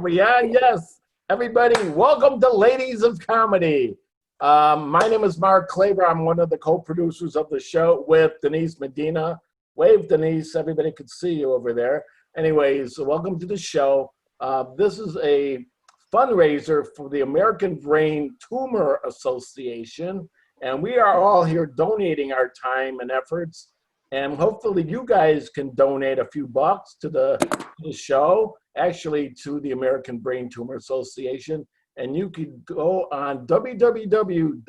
Yeah, yes. Everybody, welcome to Ladies of Comedy. My name is Mark Klaber. I'm one of the co-producers of the show with Denise Medina. Wave, Denise. Everybody could see you over there. Anyways, so welcome to the show. This is a fundraiser for the American Brain Tumor Association, and we are all here donating our time and efforts. And hopefully you guys can donate a few bucks to the show, actually to the American Brain Tumor Association. And you could go on www.abta.org.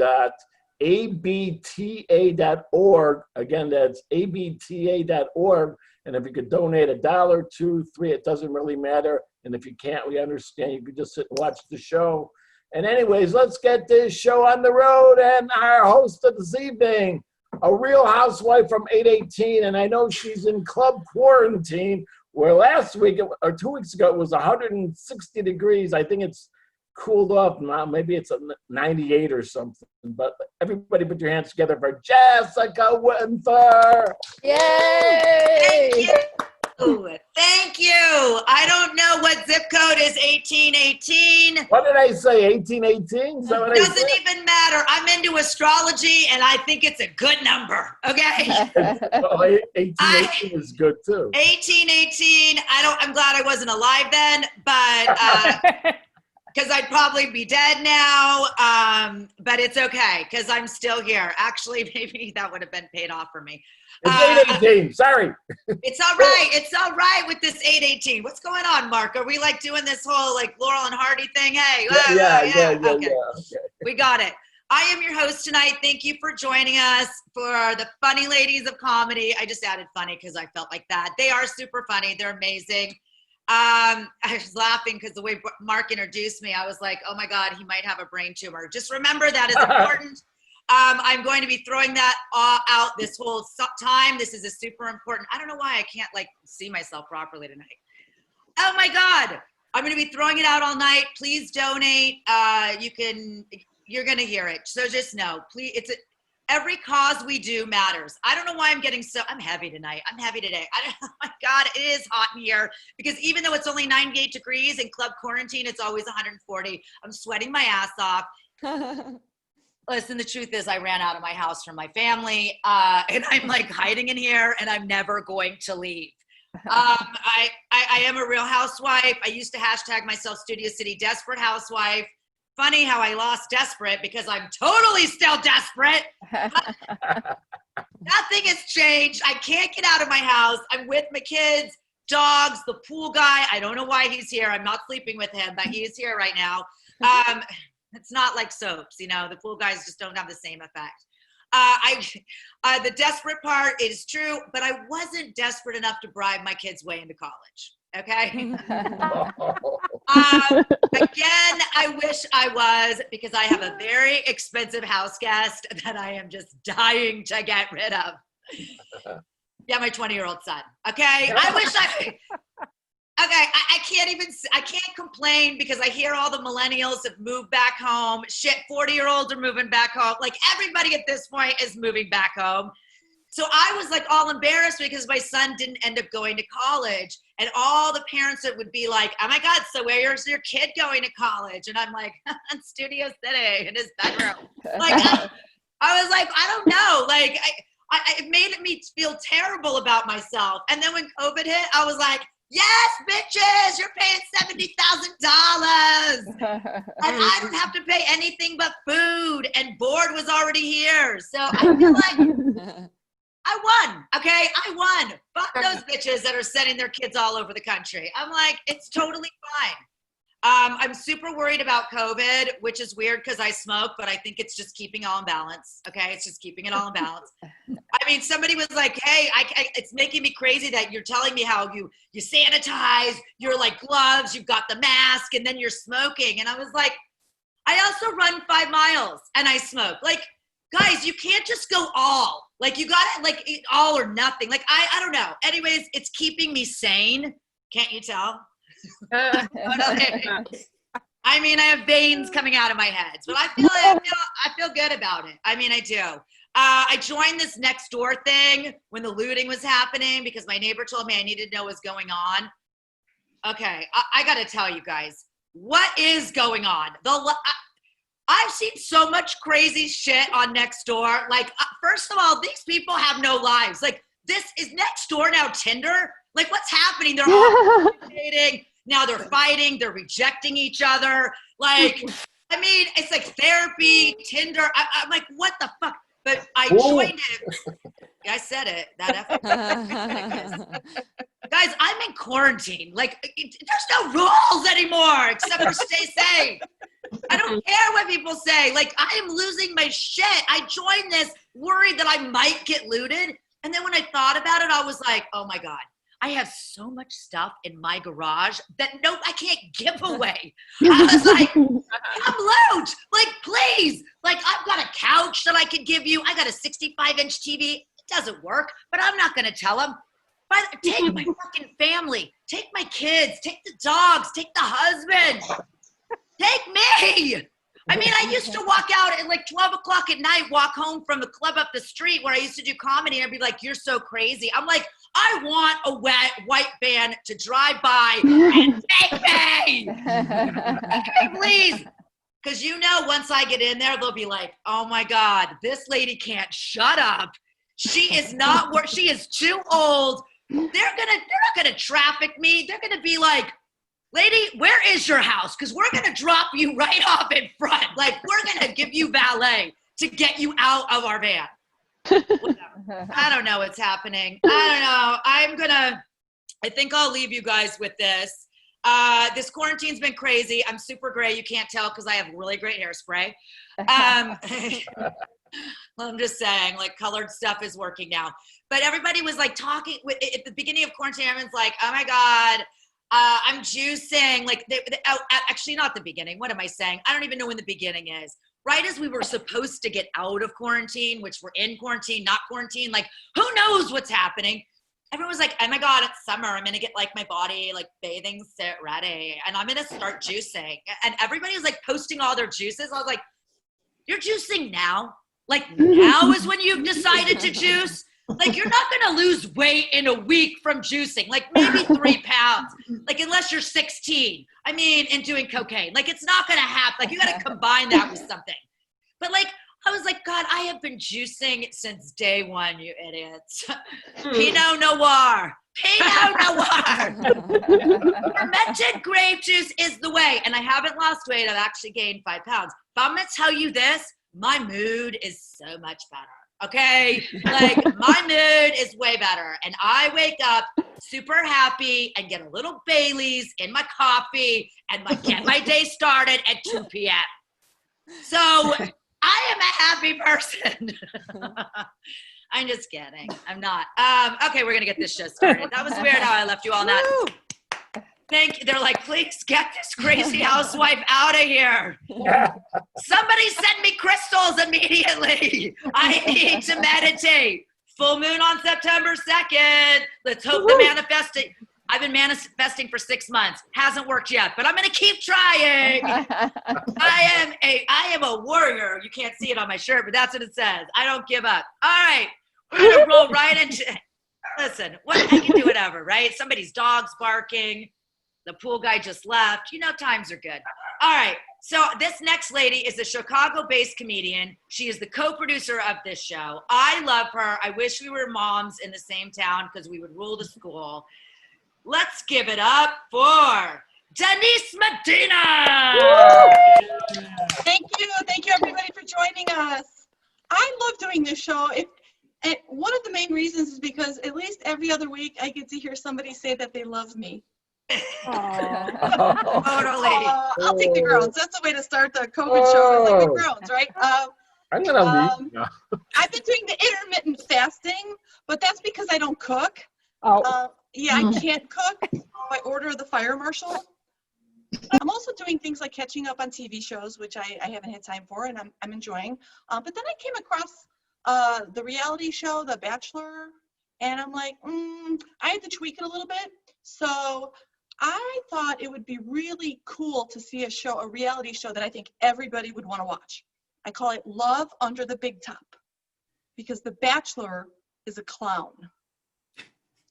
Again, that's abta.org. And if you could donate $1, $2, $3, it doesn't really matter. And if you can't, we understand. You could just sit and watch the show. And anyways, let's get this show on the road. And our host of this evening, a real housewife from 818, and I know she's in club quarantine, where last week or 2 weeks ago it was 160 degrees. I think it's cooled off now. Maybe it's a 98 or something. But everybody put your hands together for Jessica Winther. Yay! Thank you. Thank you. I don't know what zip code is 1818. What did I say, 1818? Doesn't even matter. I'm into astrology, and I think it's a good number, okay? Well, 1818 is good, too. 1818. I'm glad I wasn't alive then, but because I'd probably be dead now, but it's okay, because I'm still here. Actually, maybe that would have been paid off for me. It's 818, sorry. It's all right. It's all right with this 818. What's going on, Mark? Are we like doing this whole like Laurel and Hardy thing? Hey, yeah. Okay. We got it. I am your host tonight. Thank you for joining us for the Funny Ladies of Comedy. I just added funny because I felt like that. They are super funny. They're amazing. I was laughing because the way Mark introduced me, I was like, oh my God, he might have a brain tumor. Just remember that is important. I'm going to be throwing that out this whole time. This is a super important. I don't know why I can't like see myself properly tonight. Oh my God. I'm going to be throwing it out all night. Please donate. You're going to hear it. So just know, please, every cause we do matters. I don't know why I'm heavy tonight. I'm heavy today. Oh my God, it is hot in here because even though it's only 98 degrees in club quarantine, it's always 140. I'm sweating my ass off. Listen, the truth is I ran out of my house from my family and I'm like hiding in here and I'm never going to leave. I am a real housewife. I used to hashtag myself Studio City Desperate Housewife. Funny how I lost desperate because I'm totally still desperate. Nothing has changed. I can't get out of my house. I'm with my kids, dogs, the pool guy. I don't know why he's here. I'm not sleeping with him, but he is here right now. It's not like soaps, you know, the pool guys just don't have the same effect. The desperate part is true, but I wasn't desperate enough to bribe my kids' way into college. Okay. Again, I wish I was because I have a very expensive house guest that I am just dying to get rid of. Yeah, my 20-year-old son. Okay. Okay, I can't complain because I hear all the millennials have moved back home. Shit, 40-year-olds are moving back home. Like everybody at this point is moving back home. So I was like all embarrassed because my son didn't end up going to college. And all the parents that would be like, oh my God, so where's your kid going to college? And I'm like, in Studio City in his bedroom. Like, I was like, I don't know. Like, it made me feel terrible about myself. And then when COVID hit, I was like, yes, bitches, you're paying $70,000. And I don't have to pay anything but food. And board was already here. So I feel like I won, okay? I won. Fuck those bitches that are sending their kids all over the country. I'm like, it's totally fine. I'm super worried about COVID, which is weird because I smoke, but I think it's just keeping it all in balance. Okay, it's just keeping it all in balance. I mean, somebody was like, "Hey, it's making me crazy that you're telling me how you sanitize, you're like gloves, you've got the mask, and then you're smoking." And I was like, I also run 5 miles and I smoke. Like, guys, you can't just go all. Like, you gotta like eat all or nothing. Like, I don't know. Anyways, it's keeping me sane. Can't you tell? I mean, I have veins coming out of my head, but I feel good about it. I mean, I do. I joined this next door thing when the looting was happening because my neighbor told me I needed to know what was going on. Okay, I got to tell you guys, what is going on? I've seen so much crazy shit on Nextdoor. Like, first of all, these people have no lives. Like, this is Nextdoor now Tinder? Like, what's happening? They're all dating. Now they're fighting. They're rejecting each other. Like, I mean, it's like therapy, Tinder. I'm like, what the fuck? But I joined it. Yeah, I said it. Guys, I'm in quarantine. Like, there's no rules anymore except for stay safe. I don't care what people say. Like, I am losing my shit. I joined this worried that I might get looted. And then when I thought about it, I was like, oh my God, I have so much stuff in my garage that I can't give away. I was like, I'm loot. Like, please. Like, I've got a couch that I could give you. I got a 65-inch TV. It doesn't work, but I'm not going to tell them. Take my fucking family. Take my kids. Take the dogs. Take the husband. Take me. I mean, I used to walk out at like 12 o'clock at night, walk home from the club up the street where I used to do comedy, and I'd be like, you're so crazy. I'm like, I want a white van to drive by and take me. Take me, please. Because once I get in there, they'll be like, oh my God, this lady can't shut up. She is not she is too old. They're not gonna traffic me. They're gonna be like, lady, where is your house? Because we're going to drop you right off in front. Like, we're going to give you valet to get you out of our van. I don't know what's happening. I don't know. I think I'll leave you guys with this. This quarantine's been crazy. I'm super gray. You can't tell because I have really great hairspray. I'm just saying, like, colored stuff is working now. But everybody was like talking at the beginning of quarantine. Everyone's like, oh my God. I'm juicing, like, actually not the beginning. What am I saying? I don't even know when the beginning is. Right as we were supposed to get out of quarantine, which we're in quarantine, not quarantine, like, who knows what's happening? Everyone was like, oh my God, it's summer. I'm going to get, like, my body, like, bathing suit ready. And I'm going to start juicing. And everybody was, like, posting all their juices. I was like, you're juicing now? Like, now is when you've decided to juice? Like, you're not going to lose weight in a week from juicing, like maybe 3 pounds, like, unless you're 16, I mean, and doing cocaine. Like, it's not going to happen. Like, you got to combine that with something. But, like, I was like, God, I have been juicing since day one, you idiots. Pinot Noir. Pinot Noir. Fermented grape juice is the way. And I haven't lost weight. I've actually gained 5 pounds. But I'm going to tell you this, my mood is so much better. Okay, like, my mood is way better, and I wake up super happy and get a little Bailey's in my coffee and get my day started at 2 p.m. So I am a happy person. I'm just kidding. I'm not. Okay, we're gonna get this show started. That was weird how I left you all that. They're like, please get this crazy housewife out of here. Somebody send me crystals immediately. I need to meditate. Full moon on September 2nd. Let's hope the manifesting. I've been manifesting for 6 months. Hasn't worked yet, but I'm going to keep trying. I am a warrior. You can't see it on my shirt, but that's what it says. I don't give up. All right. We're going to roll right into, listen, I can do whatever, right? Somebody's dog's barking. The pool guy just left. Times are good. All right. So this next lady is a Chicago-based comedian. She is the co-producer of this show. I love her. I wish we were moms in the same town because we would rule the school. Let's give it up for Denise Medina. Woo! Thank you everybody for joining us. I love doing this show. And one of the main reasons is because at least every other week I get to hear somebody say that they love me. Totally. I'll take the groans. That's the way to start the COVID show. Like the groans, right? I'm gonna leave. No. I've been doing the intermittent fasting, but that's because I don't cook. Yeah, I can't cook by order of the fire marshal. I'm also doing things like catching up on TV shows, which I haven't had time for, and I'm enjoying. But then I came across the reality show, The Bachelor, and I'm like, I had to tweak it a little bit. So I thought it would be really cool to see a reality show that I think everybody would want to watch. I call it Love Under the Big Top, because The Bachelor is a clown.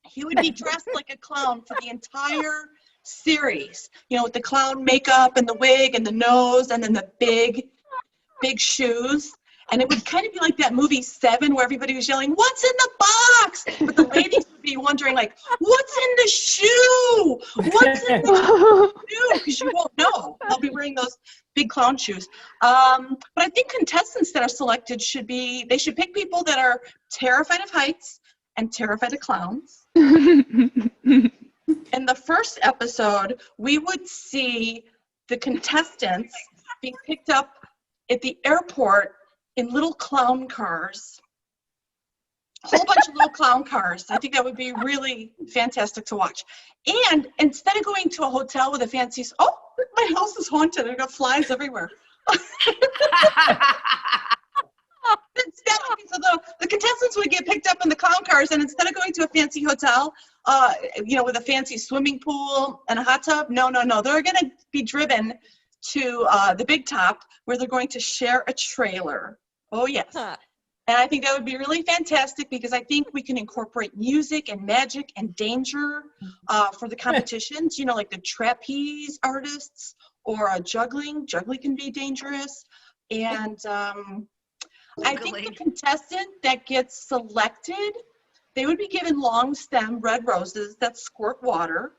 He would be dressed like a clown for the entire series, you know, with the clown makeup and the wig and the nose and then the big shoes. And it would kind of be like that movie Seven, where everybody was yelling, "What's in the box?" But the ladies would be wondering, like, "What's in the shoe? What's in the shoe?" Because you won't know. They'll be wearing those big clown shoes. But I think contestants that are selected they should pick people that are terrified of heights and terrified of clowns. In the first episode, we would see the contestants being picked up at the airport in little clown cars, a whole bunch of little clown cars. I think that would be really fantastic to watch. And instead of going to a hotel with a fancy, oh, my house is haunted, I've got flies everywhere. So the contestants would get picked up in the clown cars, and instead of going to a fancy hotel, you know, with a fancy swimming pool and a hot tub, no, they're going to be driven to the big top, where they're going to share a trailer. Oh, yes. And I think that would be really fantastic, because I think we can incorporate music and magic and danger for the competitions, you know, like the trapeze artists or juggling. Juggling can be dangerous. And I think the contestant that gets selected, they would be given long stem red roses that squirt water.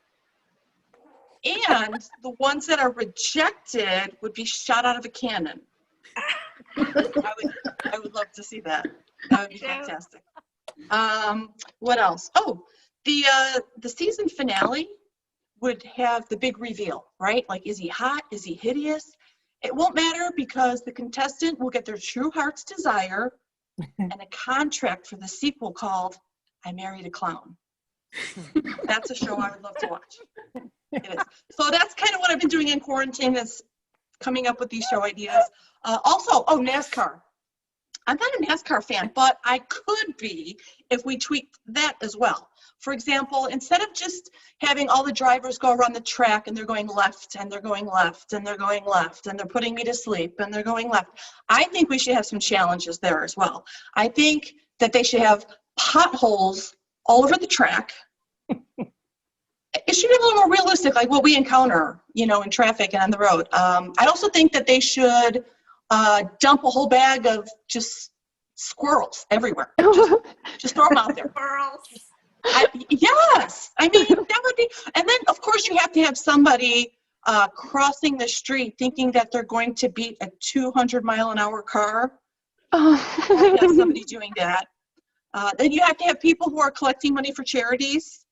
And the ones that are rejected would be shot out of a cannon. I would love to see that. That would be fantastic. What else? Oh, the season finale would have the big reveal, right? Like, is he hot? Is he hideous? It won't matter, because the contestant will get their true heart's desire and a contract for the sequel called I Married a Clown. That's a show I would love to watch. It is. So that's kind of what I've been doing in quarantine, is coming up with these show ideas. Also, NASCAR. I'm not a NASCAR fan, but I could be if we tweaked that as well. For example, instead of just having all the drivers go around the track and they're going left and they're going left and they're going left and they're putting me to sleep and they're going left, I think we should have some challenges there as well. I think that they should have potholes all over the track. It should be a little more realistic, like what we encounter, you know, in traffic and on the road. I also think that they should dump a whole bag of just squirrels everywhere. Just throw them out there. Squirrels. Yes. I mean, that would be, and then of course you have to have somebody crossing the street thinking that they're going to beat a 200-mile-an-hour car. You have somebody doing that. Then you have to have people who are collecting money for charities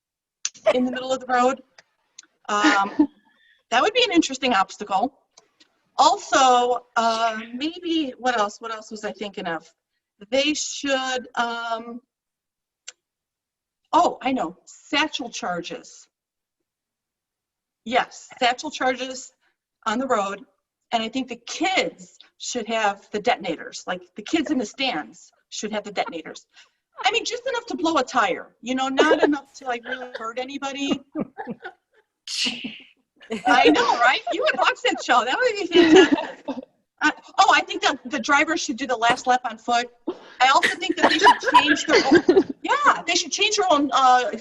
in the middle of the road. That would be an interesting obstacle. Also, maybe, what else was I thinking of? They should, oh, I know, satchel charges. Yes, satchel charges on the road. And I think the kids should have the detonators. Like, the kids in the stands should have the detonators. I mean, just enough to blow a tire, you know, not enough to, like, really hurt anybody. I know, right? You would watch that show. That would be fantastic. I think that the drivers should do the last lap on foot. I also think that they should change their own, they should change their own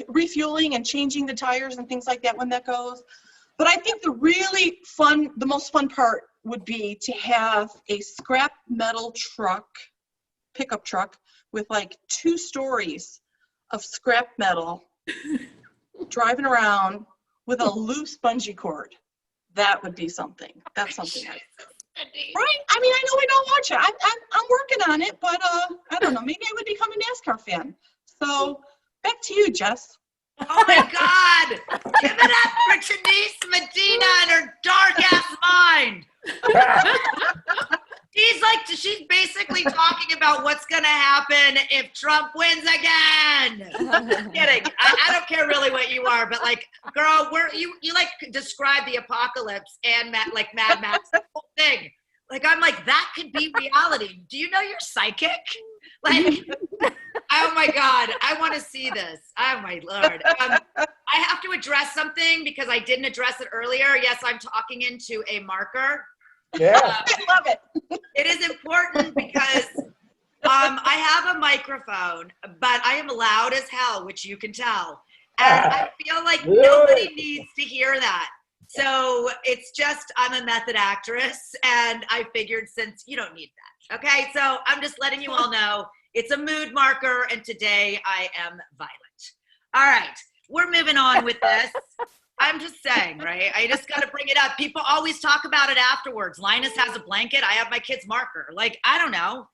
refueling and changing the tires and things like that when that goes. But I think the most fun part would be to have a scrap metal pickup truck with like 2 stories of scrap metal driving around with a loose bungee cord. That would be something. That's something. Right? I mean, I know we don't watch it. I'm working on it, but I don't know. Maybe I would become a NASCAR fan. So back to you, Jess. Oh my God! Give it up for Denise Medina and her dark ass mind. She's basically talking about what's gonna happen if Trump wins again. Kidding. I don't care really what you are, but like, girl, you like describe the apocalypse and Mad Max, the whole thing. Like, I'm like, that could be reality. Do you know you're psychic? Like, oh my God, I want to see this. Oh my Lord. I have to address something because I didn't address it earlier. Yes, I'm talking into a marker. Yeah. I love it. It is important because I have a microphone, but I am loud as hell, which you can tell. And I feel like nobody needs to hear that. So it's just, I'm a method actress, and I figured since you don't need that. Okay, so I'm just letting you all know it's a mood marker, and today I am violent. All right, we're moving on with this. I'm just saying, right? I just got to bring it up. People always talk about it afterwards. Linus has a blanket. I have my kid's marker. Like, I don't know.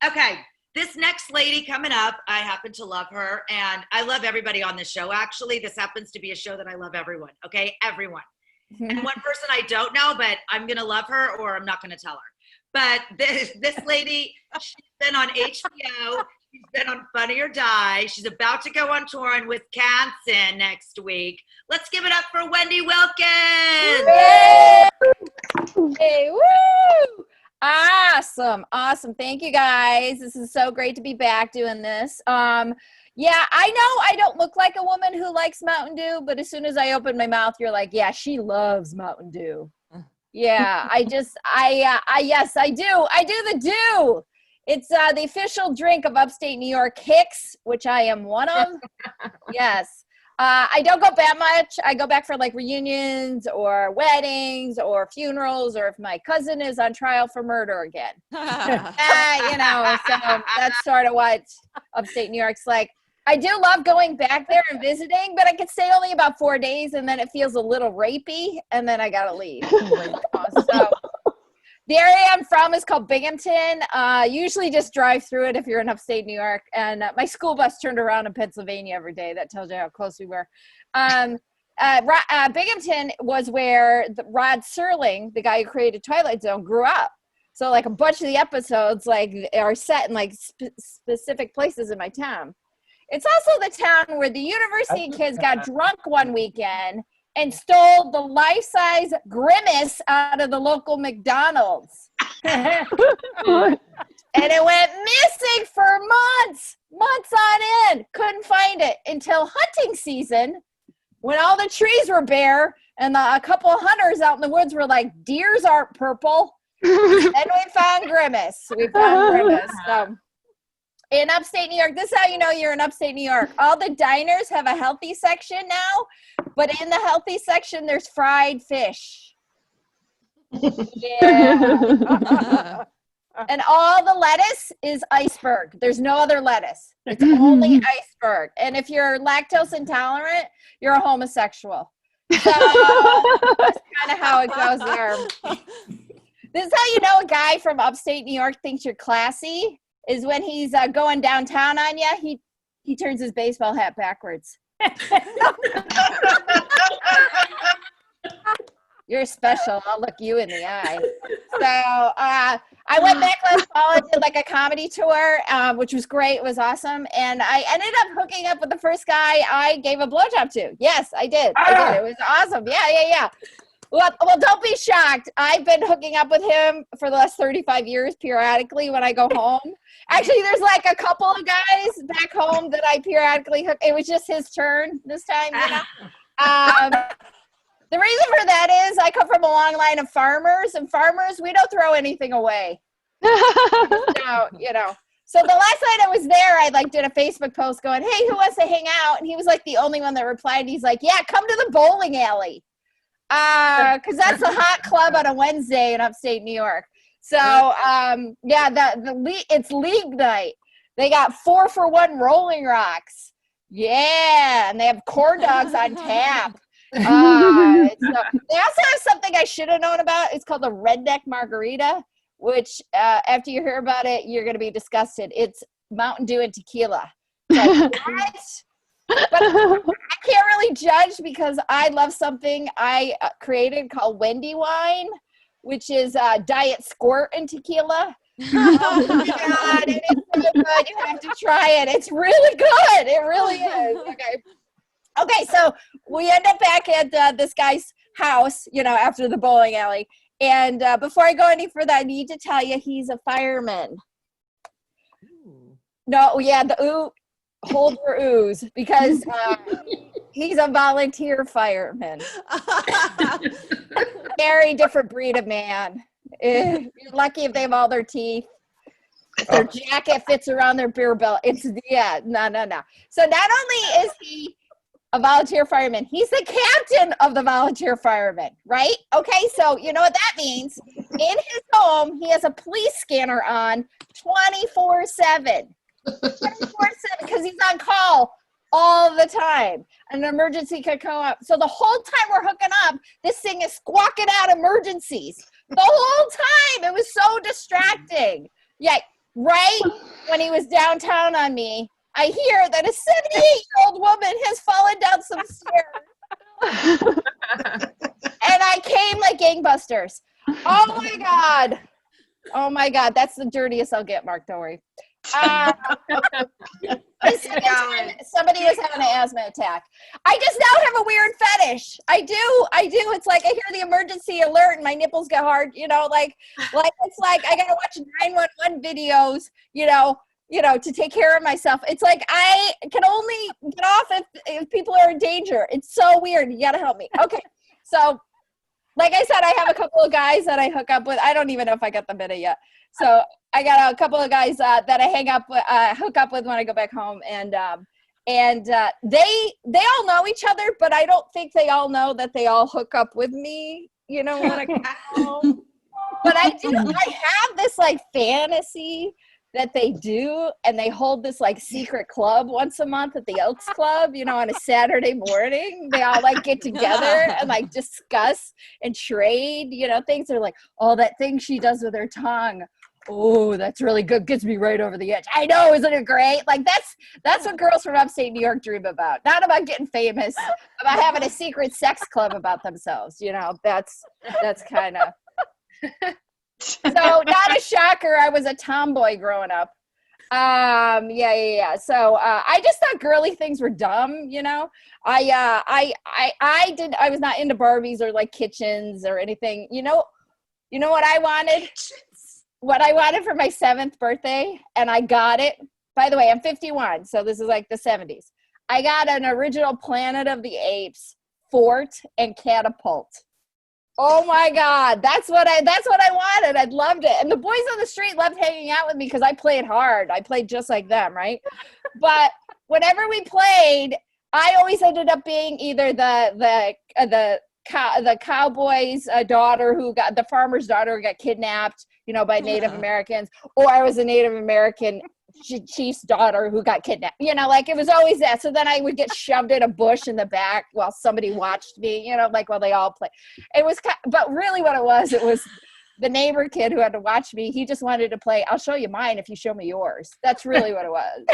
Okay. This next lady coming up, I happen to love her, and I love everybody on this show, actually. This happens to be a show that I love everyone, okay? Everyone. And one person I don't know, but I'm going to love her, or I'm not going to tell her. But this lady, she's been on HBO. She's been on Funny or Die. She's about to go on tour in Wisconsin next week. Let's give it up for Wendy Wilkins. Hey, woo! Awesome. Thank you, guys. This is so great to be back doing this. Yeah, I know I don't look like a woman who likes Mountain Dew, but as soon as I open my mouth, you're like, yeah, she loves Mountain Dew. Yeah, yes, I do. I do the Dew. It's the official drink of upstate New York Hicks, which I am one of. Yes. I don't go that much. I go back for like reunions or weddings or funerals, or if my cousin is on trial for murder again. So that's sort of what upstate New York's like. I do love going back there and visiting, but I could stay only about 4 days, and then it feels a little rapey, and then I gotta leave. So the area I'm from is called Binghamton. Usually just drive through it if you're in upstate New York. And my school bus turned around in Pennsylvania every day. That tells you how close we were. Binghamton was where Rod Serling, the guy who created Twilight Zone, grew up. So like a bunch of the episodes are set in like specific places in my town. It's also the town where the university kids got drunk one weekend and stole the life-size Grimace out of the local McDonald's. And it went missing for months on end. Couldn't find it until hunting season, when all the trees were bare and a couple of hunters out in the woods were like, deers aren't purple. Then we found Grimace. So in upstate New York, this is how you know you're in upstate New York. All the diners have a healthy section now, but in the healthy section, there's fried fish. Yeah. And all the lettuce is iceberg. There's no other lettuce. It's only iceberg. And if you're lactose intolerant, you're a homosexual. So that's kind of how it goes there. This is how you know a guy from upstate New York thinks you're classy, is when he's going downtown on you, he turns his baseball hat backwards. You're special. I'll look you in the eye. So I went back last fall and did like a comedy tour, which was great. It was awesome. And I ended up hooking up with the first guy I gave a blowjob to. Yes, I did. It was awesome. Yeah. Well, don't be shocked. I've been hooking up with him for the last 35 years periodically when I go home. Actually, there's like a couple of guys back home that I periodically hook. It was just his turn this time, you know. The reason for that is I come from a long line of farmers, and farmers, we don't throw anything away. So the last night I was there, I like did a Facebook post going, hey, who wants to hang out? And he was like the only one that replied. He's like, yeah, come to the bowling alley. Because that's a hot club on a Wednesday in upstate New York. So, it's league night. They got 4-for-1 Rolling Rocks. Yeah, and they have corn dogs on tap. They also have something I should have known about. It's called the Redneck Margarita, which after you hear about it, you're going to be disgusted. It's Mountain Dew and tequila. Like, what? But I can't really judge because I love something I created called Wendy Wine, which is diet squirt and tequila. Oh my God, it is so good. You have to try it. It's really good. It really is. Okay, so we end up back at this guy's house, after the bowling alley. And before I go any further, I need to tell you he's a fireman. No, yeah, the ooh. Hold your ooze, because he's a volunteer fireman. Very different breed of man. You're lucky if they have all their teeth. Their jacket fits around their beer belt. It's, yeah, no. So not only is he a volunteer fireman, he's the captain of the volunteer firemen, right? Okay, so you know what that means. In his home, he has a police scanner on 24/7. 24/7, because he's on call all the time. An emergency could come up. So the whole time we're hooking up, this thing is squawking out emergencies. The whole time. It was so distracting. Yeah, right when he was downtown on me, I hear that a 78-year-old woman has fallen down some stairs. And I came like gangbusters. Oh my God. That's the dirtiest I'll get, Mark. Don't worry. Somebody was having an asthma attack. I just now have a weird fetish. I do. It's like I hear the emergency alert and my nipples get hard, like it's like I gotta watch 911 videos, to take care of myself. It's like I can only get off if people are in danger. It's so weird. You gotta help me. Okay. So like I said, I have a couple of guys that I hook up with. I don't even know if I got the minute yet. So I got a couple of guys that I hook up with when I go back home, and they all know each other, but I don't think they all know that they all hook up with me. When I come home. But I have this like fantasy that they do, and they hold this like secret club once a month at the Elks Club, on a Saturday morning. They all like get together and like discuss and trade, things. They're like, oh, that thing she does with her tongue. Oh, that's really good. Gets me right over the edge. I know, isn't it great? Like that's what girls from upstate New York dream about. Not about getting famous, about having a secret sex club about themselves. That's kind of. So not a shocker. I was a tomboy growing up. Yeah. So I just thought girly things were dumb. I was not into Barbies or like kitchens or anything. You know what I wanted? What I wanted for my 7th birthday, and I got it. By the way, I'm 51, so this is like the 70s. I got an original Planet of the Apes fort and catapult. Oh my God, that's what I wanted. I loved it. And the boys on the street loved hanging out with me because I played hard. I played just like them, right? But whenever we played, I always ended up being either the cowboy's daughter the farmer's daughter who got kidnapped, by Native Americans, or I was a Native American chief's daughter who got kidnapped, it was always that. So then I would get shoved in a bush in the back while somebody watched me, while they all play. It was, but really what it was the neighbor kid who had to watch me. He just wanted to play, I'll show you mine if you show me yours. That's really what it was,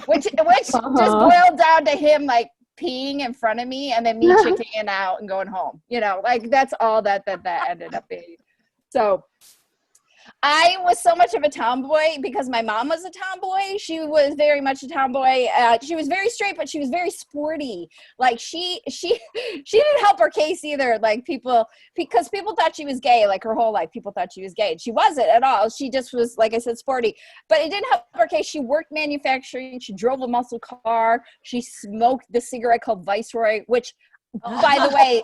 which just boiled down to him, like, peeing in front of me and then me chicking out and going home, that's all that ended up being. So I was so much of a tomboy because my mom was a tomboy. She was very much a tomboy. She was very straight, but she was very sporty. Like she didn't help her case either. Like because people thought she was gay. Like her whole life, people thought she was gay. And she wasn't at all. She just was, like I said, sporty. But it didn't help her case. She worked manufacturing. She drove a muscle car. She smoked the cigarette called Viceroy, which, by the way,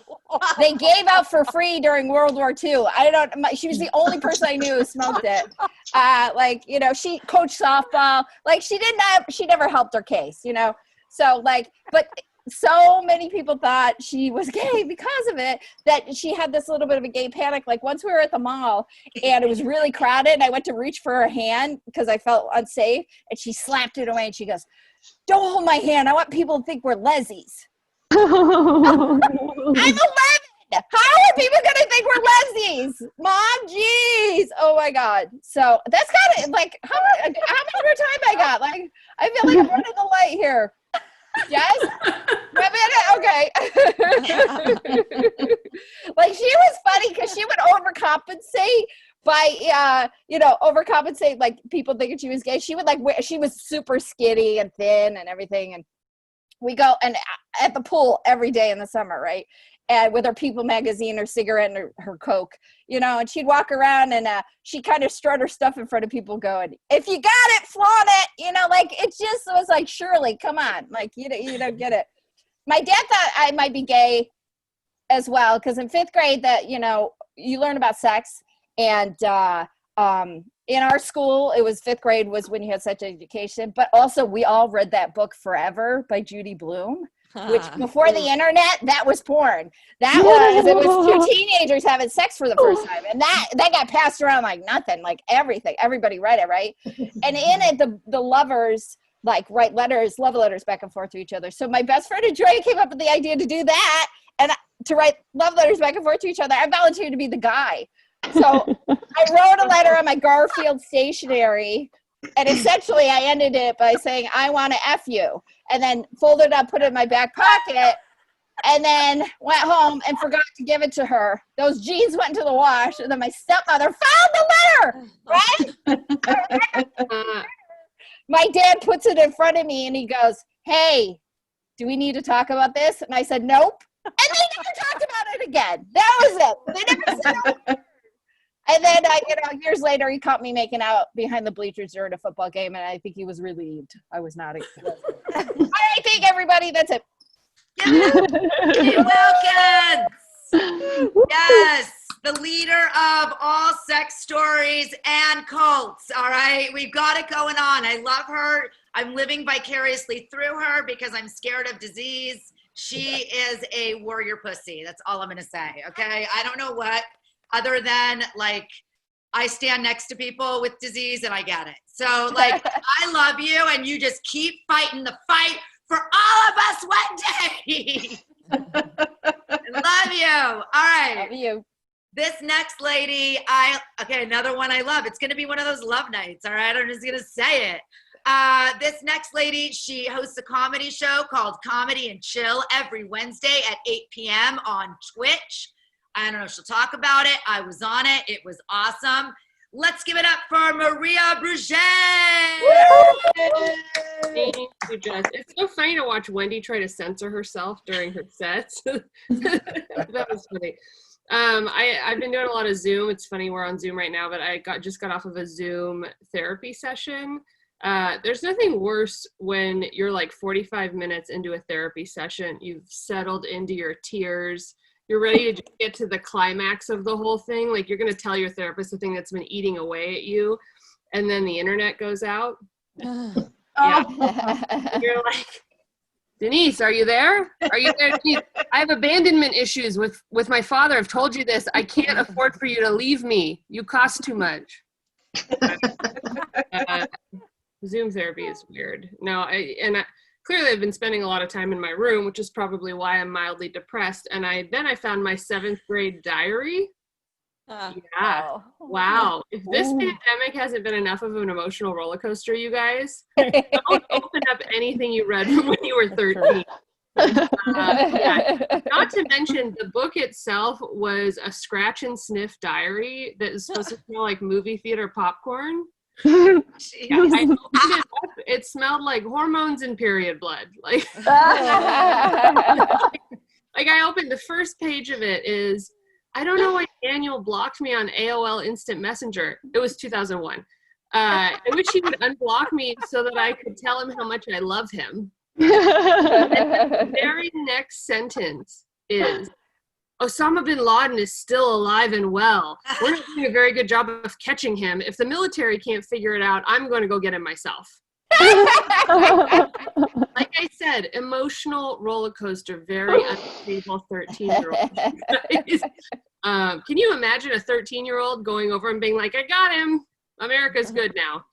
they gave out for free during World War II. She was the only person I knew who smoked it. She coached softball. Like she never helped her case, So but so many people thought she was gay because of it, that she had this little bit of a gay panic. Like once we were at the mall and it was really crowded and I went to reach for her hand because I felt unsafe, and she slapped it away and she goes, "Don't hold my hand. I want people to think we're lesbies." I'm 11. How are people gonna think we're lesbies? Mom, jeez. Oh my God. So that's kind of like how much more time I got? Like I feel like I'm running the light here. Yes? Okay. Like she was funny because she would overcompensate by overcompensate, like people thinking she was gay. She would she was super skinny and thin and everything, and we go and at the pool every day in the summer, right? And with her People magazine, her cigarette, and her Coke, and she'd walk around and she kind of strut her stuff in front of people going, "If you got it, flaunt it," it just was like, Shirley, come on. Like, you don't get it. My dad thought I might be gay as well, because in 5th grade you learn about sex, and in our school, it was 5th grade was when you had sex education, but also we all read that book Forever by Judy Blume, which before the internet, that was porn. It was 2 teenagers having sex for the first time. And that got passed around like nothing, like everything. Everybody read it, right? And in it, the lovers like write love letters back and forth to each other. So my best friend Andrea came up with the idea to do that and to write love letters back and forth to each other. I volunteered to be the guy. So I wrote a letter on my Garfield stationery, and essentially I ended it by saying, I want to F you, and then folded it up, put it in my back pocket, and then went home and forgot to give it to her. Those jeans went into the wash, and then my stepmother found the letter, right? My dad puts it in front of me, and he goes, hey, do we need to talk about this? And I said, nope. And they never talked about it again. That was it. They never said it. And then, years later, he caught me making out behind the bleachers during a football game, and I think he was relieved. I was not. All right, thank everybody. That's it. Wendy Wilkins. Yes, the leader of all sex stories and cults. All right, we've got it going on. I love her. I'm living vicariously through her because I'm scared of disease. She is a warrior pussy. That's all I'm going to say. Okay, I don't know what. Other than like, I stand next to people with disease and I get it. So like, I love you and you just keep fighting the fight for all of us, Wendy. I love you. All right. Love you. This next lady, another one I love. It's going to be one of those love nights. All right. I'm just going to say it. This next lady, she hosts a comedy show called Comedy and Chill every Wednesday at 8 p.m. on Twitch. I don't know if she'll talk about it. I was on it. It was awesome. Let's give it up for Maria Bruggere. Thank you, Jess. It's so funny to watch Wendy try to censor herself during her sets. That was funny. I've been doing a lot of Zoom. It's funny we're on Zoom right now, but I just got off of a Zoom therapy session. There's nothing worse when you're like 45 minutes into a therapy session. You've settled into your tears. You're ready to get to the climax of the whole thing. Like you're going to tell your therapist the thing that's been eating away at you. And then the internet goes out. Yeah. You're like, Denise, are you there? Are you there, Denise? I have abandonment issues with my father. I've told you this. I can't afford for you to leave me. You cost too much. Zoom therapy is weird. No, clearly I've been spending a lot of time in my room, which is probably why I'm mildly depressed. And then I found my 7th grade diary. Wow. If this pandemic hasn't been enough of an emotional roller coaster, you guys, don't open up anything you read when you were 13. Not to mention the book itself was a scratch and sniff diary that is supposed to smell like movie theater popcorn. I opened it up. It smelled like hormones and period blood. Like I opened the first page of it is, I don't know why Daniel blocked me on AOL Instant Messenger. It was 2001. In which he would unblock me so that I could tell him how much I love him. And the very next sentence is, Osama bin Laden is still alive and well. We're not doing a very good job of catching him. If the military can't figure it out, I'm going to go get him myself. Like I said, emotional roller coaster, very unstable 13-year-old. Can you imagine a 13-year-old going over and being like, I got him. America's good now.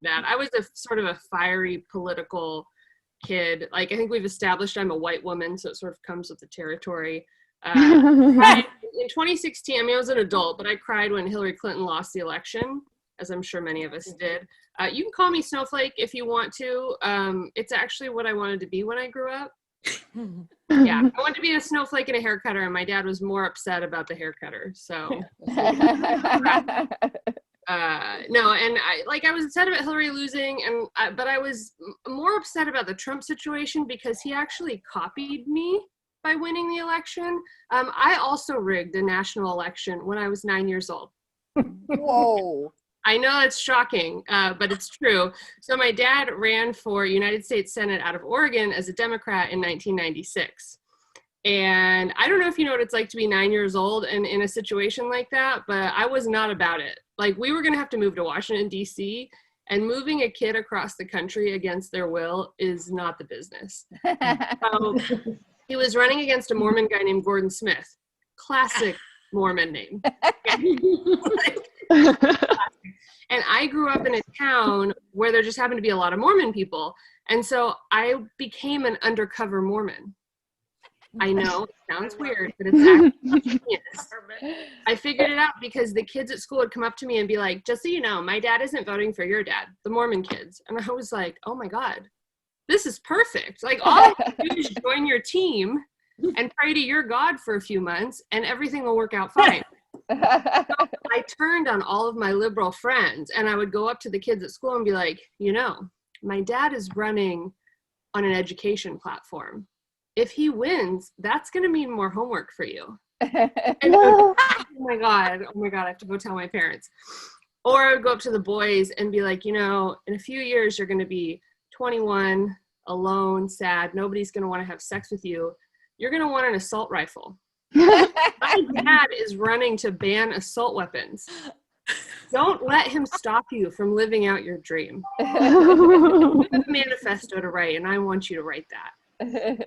I was a sort of a fiery political kid. Like, I think we've established I'm a white woman, so it sort of comes with the territory. In 2016, I mean, I was an adult, but I cried when Hillary Clinton lost the election, as I'm sure many of us did. You can call me Snowflake if you want to. It's actually what I wanted to be when I grew up. Yeah, I wanted to be a snowflake and a hair cutter, and my dad was more upset about the hair cutter. So, no, and I was upset about Hillary losing, but I was more upset about the Trump situation because he actually copied me by winning the election. I also rigged a national election when I was 9 years old. Whoa. I know it's shocking, but it's true. So my dad ran for United States Senate out of Oregon as a Democrat in 1996. And I don't know if you know what it's like to be 9 years old and in a situation like that, but I was not about it. Like, we were going to have to move to Washington, D.C., and moving a kid across the country against their will is not the business. So he was running against a Mormon guy named Gordon Smith. Classic Mormon name. And I grew up in a town where there just happened to be a lot of Mormon people. And so I became an undercover Mormon. I know, it sounds weird, but it's actually genius. I figured it out because the kids at school would come up to me and be like, just so you know, my dad isn't voting for your dad, the Mormon kids. And I was like, oh my God, this is perfect. Like, all I have to do is join your team and pray to your God for a few months and everything will work out fine. So I turned on all of my liberal friends and I would go up to the kids at school and be like, you know, my dad is running on an education platform. If he wins, that's going to mean more homework for you. And oh my God, I have to go tell my parents. Or I would go up to the boys and be like, you know, in a few years, you're going to be 21, alone, sad. Nobody's going to want to have sex with you. You're going to want an assault rifle. My dad is running to ban assault weapons. Don't let him stop you from living out your dream. You have a manifesto to write, and I want you to write that.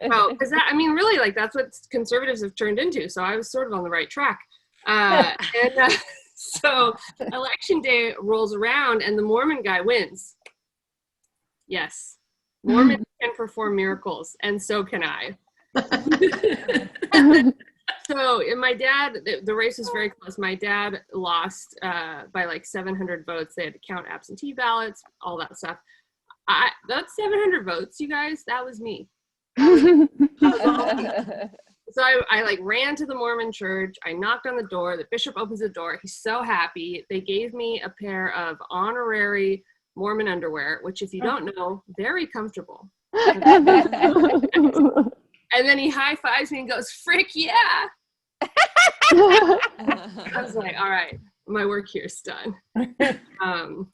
Well, because that, I mean, really, like, that's what conservatives have turned into. So I was sort of on the right track. So election day rolls around and the Mormon guy wins. Yes, Mormons can perform miracles, and so can I. So, and my dad, the race was very close. My dad lost by like 700 votes. They had to count absentee ballots, all that stuff. That's 700 votes, you guys. That was me. So I like ran to the Mormon church. I knocked on the door. The bishop opens the door. He's so happy. They gave me a pair of honorary Mormon underwear, which, if you don't know, very comfortable. And then he high fives me and goes, "Frick yeah!" I was like, all right, my work here is done. That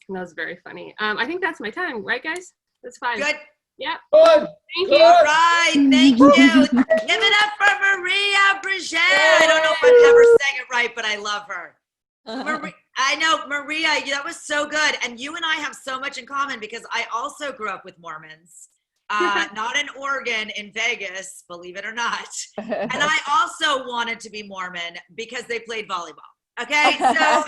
was very funny. I think that's my time, right, guys? That's fine. Good. Yeah. Good. Thank Good. you. All right. Thank you. Give it up for Maria Bruggere. I don't know if I'm ever saying it right, but I love her. I know, Maria, that was so good. And you and I have so much in common because I also grew up with Mormons. Not in Oregon, in Vegas, believe it or not. And I also wanted to be Mormon because they played volleyball. Okay, so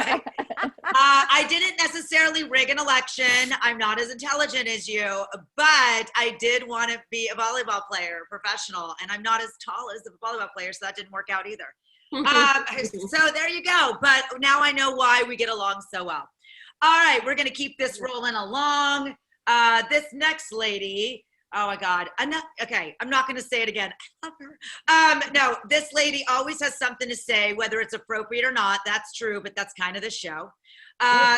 I didn't necessarily rig an election. I'm not as intelligent as you, but I did want to be a volleyball player, professional, and I'm not as tall as a volleyball player, so that didn't work out either. So there you go. But now I know why we get along so well. All right, we're going to keep this rolling along. This next lady, oh my God, I'm not going to say it again. I love her. No, this lady always has something to say, whether it's appropriate or not. That's true, but that's kind of the show.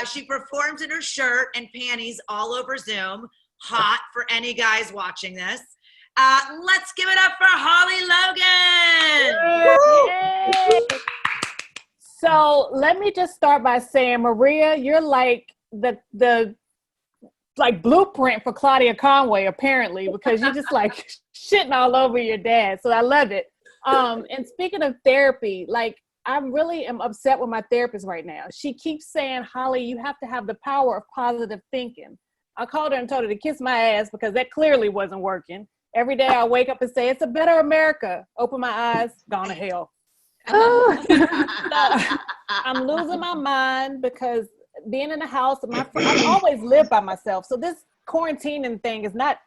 She performs in her shirt and panties all over Zoom. Hot for any guys watching this. Let's give it up for Holly Logan. Yay. So let me just start by saying, Maria, you're like the like blueprint for Claudia Conway, apparently, because you're just like shitting all over your dad. So I love it. And speaking of therapy, like, I really am upset with my therapist right now. She keeps saying, Holly, you have to have the power of positive thinking. I called her and told her to kiss my ass because that clearly wasn't working. Every day I wake up and say, it's a better America. Open my eyes, gone to hell. I'm losing my mind because being in the house, I've always lived by myself. So this quarantining thing is not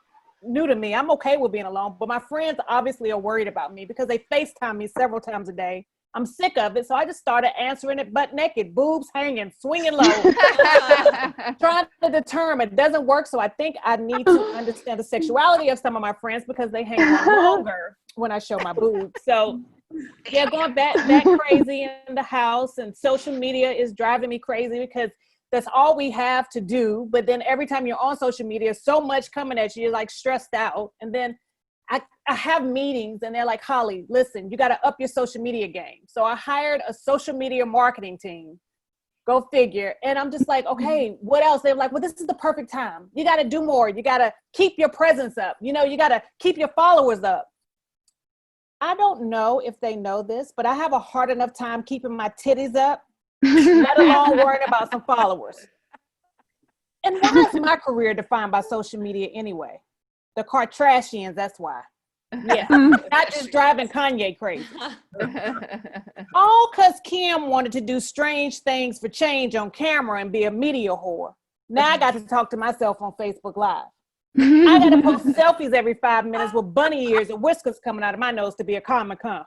new to me. I'm okay with being alone, but my friends obviously are worried about me because they FaceTime me several times a day. I'm sick of it. So I just started answering it butt naked, boobs hanging, swinging low, trying to determine it doesn't work. So I think I need to understand the sexuality of some of my friends because they hang on longer when I show my boobs. So yeah, going back crazy in the house, and social media is driving me crazy because that's all we have to do. But then every time you're on social media, so much coming at you, you're like stressed out. And then I have meetings and they're like, Holly, listen, you got to up your social media game. So I hired a social media marketing team. Go figure. And I'm just like, okay, what else? They're like, well, this is the perfect time. You got to do more. You got to keep your presence up. You know, you got to keep your followers up. I don't know if they know this, but I have a hard enough time keeping my titties up, let alone worrying about some followers. And why is my career defined by social media anyway? The Kardashians, that's why. Yeah, not just driving Kanye crazy. All because Kim wanted to do strange things for change on camera and be a media whore. Now I got to talk to myself on Facebook Live. I got to post selfies every 5 minutes with bunny ears and whiskers coming out of my nose to be a Comic-Con.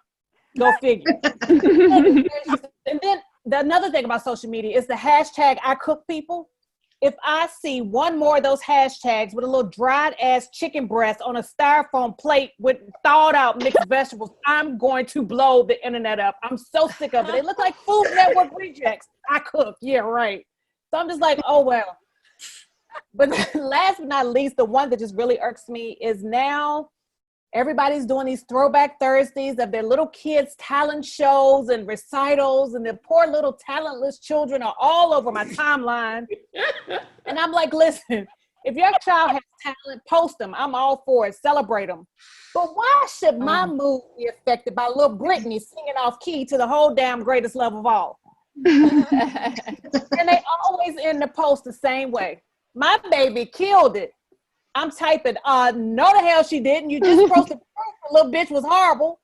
Go figure. And then another thing about social media is the hashtag I cook people. If I see one more of those hashtags with a little dried ass chicken breast on a styrofoam plate with thawed out mixed vegetables, I'm going to blow the internet up. I'm so sick of it. They look like Food Network rejects. I cook. Yeah, right. So I'm just like, oh, well. But last but not least, the one that just really irks me is now everybody's doing these throwback Thursdays of their little kids' talent shows and recitals, and their poor little talentless children are all over my timeline. And I'm like, listen, if your child has talent, post them. I'm all for it. Celebrate them. But why should my mood be affected by little Britney singing off key to the whole damn greatest love of all? And they always end the post the same way. My baby killed it. I'm typing, no the hell she didn't. You just posted proof the little bitch was horrible.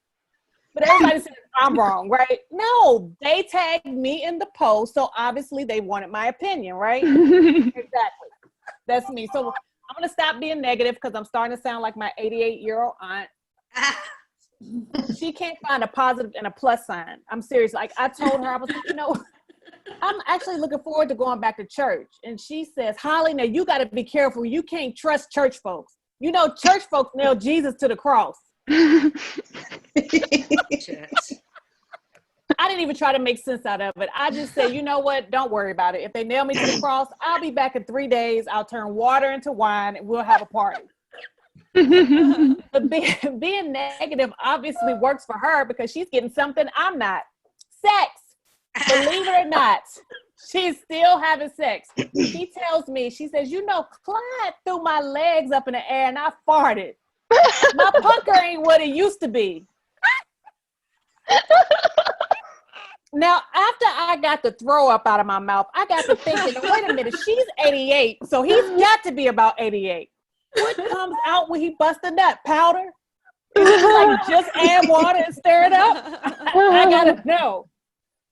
But everybody said I'm wrong, right? No, they tagged me in the post, so obviously they wanted my opinion, right? Exactly. That's me. So I'm gonna stop being negative because I'm starting to sound like my 88-year-old aunt. She can't find a positive and a plus sign. I'm serious. Like I told her, I was like, I'm actually looking forward to going back to church. And she says, Holly, now you got to be careful. You can't trust church folks. Church folks nailed Jesus to the cross. I didn't even try to make sense out of it. I just said, you know what? Don't worry about it. If they nail me to the cross, I'll be back in 3 days. I'll turn water into wine and we'll have a party. But being negative obviously works for her because she's getting something I'm not. Sex. Believe it or not, she's still having sex. She tells me, she says, Clyde threw my legs up in the air and I farted. My pucker ain't what it used to be. Now, after I got the throw up out of my mouth, I got to thinking, wait a minute, she's 88, so he's got to be about 88. What comes out when he busts a nut? Powder? Is it like just add water and stir it up? I gotta know.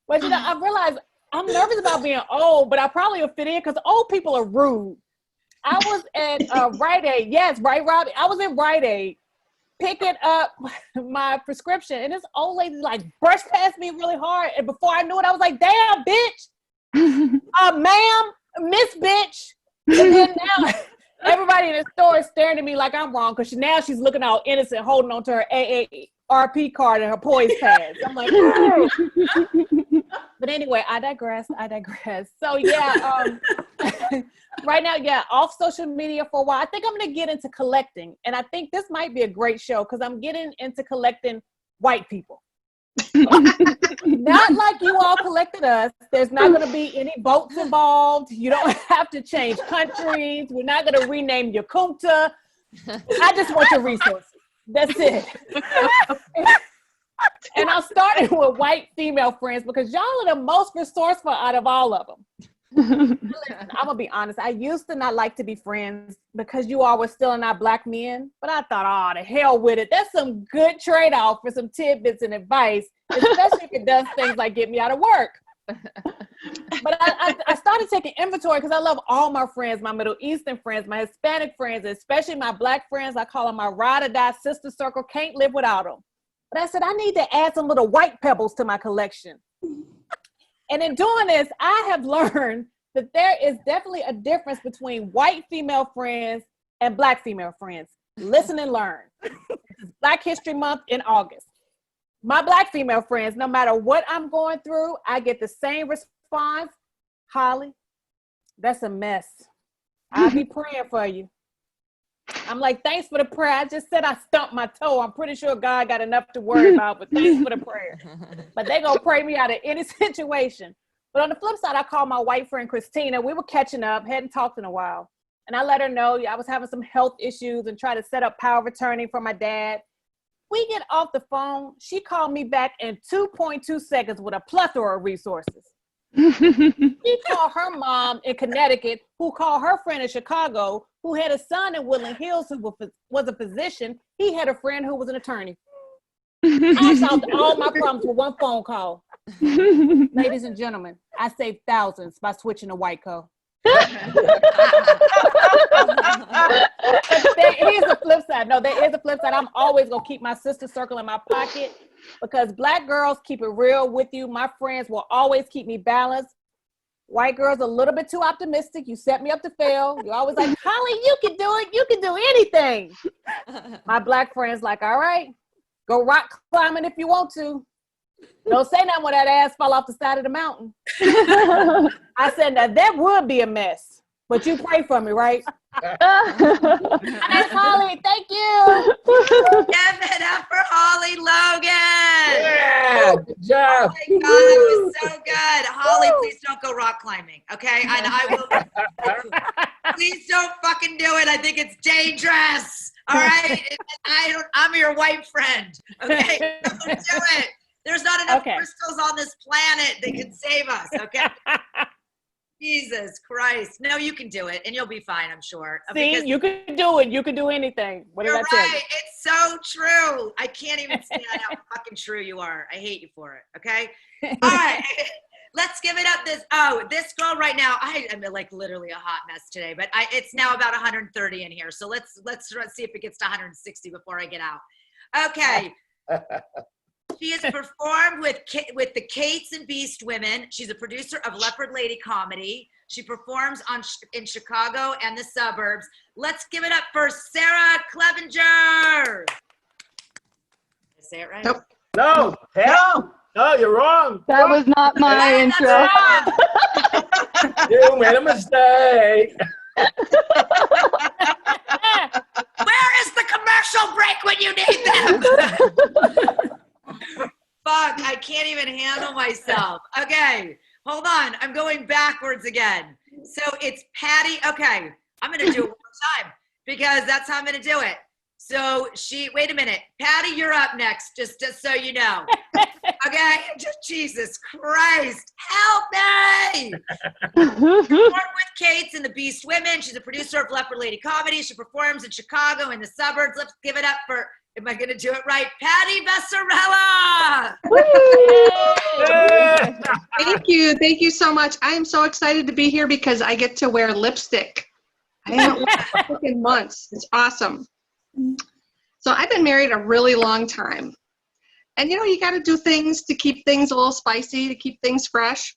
But I realized I'm nervous about being old, but I probably will fit in because old people are rude. I was at Rite Aid. Yes, right, Robbie? I was at Rite Aid picking up my prescription, and this old lady like brushed past me really hard. And before I knew it, I was like, damn, bitch. Ma'am, miss bitch. And then now everybody in the store is staring at me like I'm wrong because now she's looking all innocent, holding on to her AARP card and her poise pads. I'm like, oh. But anyway, I digress. So yeah, right now, off social media for a while. I think I'm gonna get into collecting, and I think this might be a great show because I'm getting into collecting white people. Not like you all collected us. There's not gonna be any boats involved. You don't have to change countries. We're not gonna rename your Kunta. I just want your resources. That's it. And I started with white female friends because y'all are the most resourceful out of all of them. Listen, I'm gonna be honest. I used to not like to be friends because you all were still not black men. But I thought, oh, the hell with it. That's some good trade-off for some tidbits and advice, especially if it does things like get me out of work. But I started taking inventory because I love all my friends, my Middle Eastern friends, my Hispanic friends, especially my black friends. I call them my ride or die sister circle. Can't live without them. But I said, I need to add some little white pebbles to my collection. And in doing this, I have learned that there is definitely a difference between white female friends and black female friends. Listen and learn. This is Black History Month in August. My black female friends, no matter what I'm going through, I get the same response. Holly, that's a mess. I'll be praying for you. I'm like, thanks for the prayer. I just said I stumped my toe. I'm pretty sure God got enough to worry about, but thanks for the prayer. But they gonna pray me out of any situation. But on the flip side, I called my white friend Christina. We were catching up, hadn't talked in a while. And I let her know I was having some health issues and tried to set up power of attorney for my dad. We get off the phone. She called me back in 2.2 seconds with a plethora of resources. She called her mom in Connecticut, who called her friend in Chicago, who had a son in Woodland Hills who was a physician. He had a friend who was an attorney. I solved all my problems with one phone call. Ladies and gentlemen, I saved thousands by switching to Whiteco. Here's the flip side. No, there is a flip side. I'm always gonna keep my sister circle in my pocket because Black girls keep it real with you. My friends will always keep me balanced. White girls are a little bit too optimistic. You set me up to fail. You're always like, Holly, you can do it. You can do anything. My Black friends like, all right, go rock climbing if you want to. Don't say nothing when that ass fall off the side of the mountain. I said, now that would be a mess, but you pray for me, right? That's Holly. Thank you. Give it up for Holly Logan. Yeah, good job. Oh my God, that was so good. Holly, please don't go rock climbing, okay? And I will. Please don't fucking do it. I think it's dangerous. All right? I'm your white friend, okay? Don't do it. There's not enough crystals on this planet that can save us, okay? Jesus Christ. No, you can do it, and you'll be fine, I'm sure. See, you can do it. You can do anything. What did I tell you? It's so true. I can't even stand how fucking true you are. I hate you for it, okay? All right. Let's give it up. This girl right now, I'm like literally a hot mess today, but it's now about 130 in here. So let's see if it gets to 160 before I get out. Okay. She has performed with the Kates and Beast Women. She's a producer of Leopard Lady Comedy. She performs in Chicago and the suburbs. Let's give it up for Sarah Clevinger. Did I say it right? Nope. No, Pam. No, you're wrong. That was not my intro. You made a mistake. Where is the commercial break when you need them? Fuck, I can't even handle myself. Okay, hold on. I'm going backwards again. So it's Patti. Okay, I'm going to do it one more time because that's how I'm going to do it. So wait a minute. Patti, you're up next, just so you know. Okay? Jesus Christ, help me! Performed with Kates and the Beast Women. She's a producer of Leopard Lady Comedy. She performs in Chicago and the suburbs. Let's give it up for, am I going to do it right? Patti Vaccarella! Thank you. Thank you so much. I am so excited to be here because I get to wear lipstick. I haven't worn lipstick in months. It's awesome. So I've been married a really long time. And you got to do things to keep things a little spicy, to keep things fresh.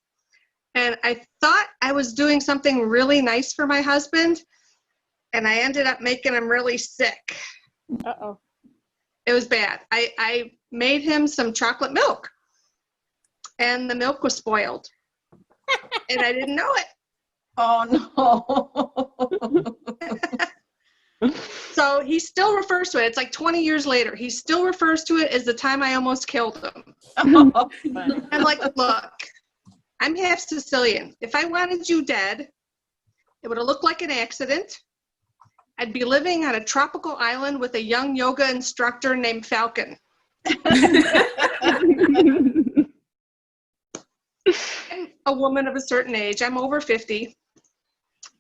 And I thought I was doing something really nice for my husband, and I ended up making him really sick. Uh-oh. It was bad. I made him some chocolate milk, and the milk was spoiled. And I didn't know it. Oh, no. So he still refers to it. It's like 20 years later. He still refers to it as the time I almost killed him. I'm like, look, I'm half Sicilian. If I wanted you dead, it would have looked like an accident. I'd be living on a tropical island with a young yoga instructor named Falcon. I'm a woman of a certain age. I'm over 50.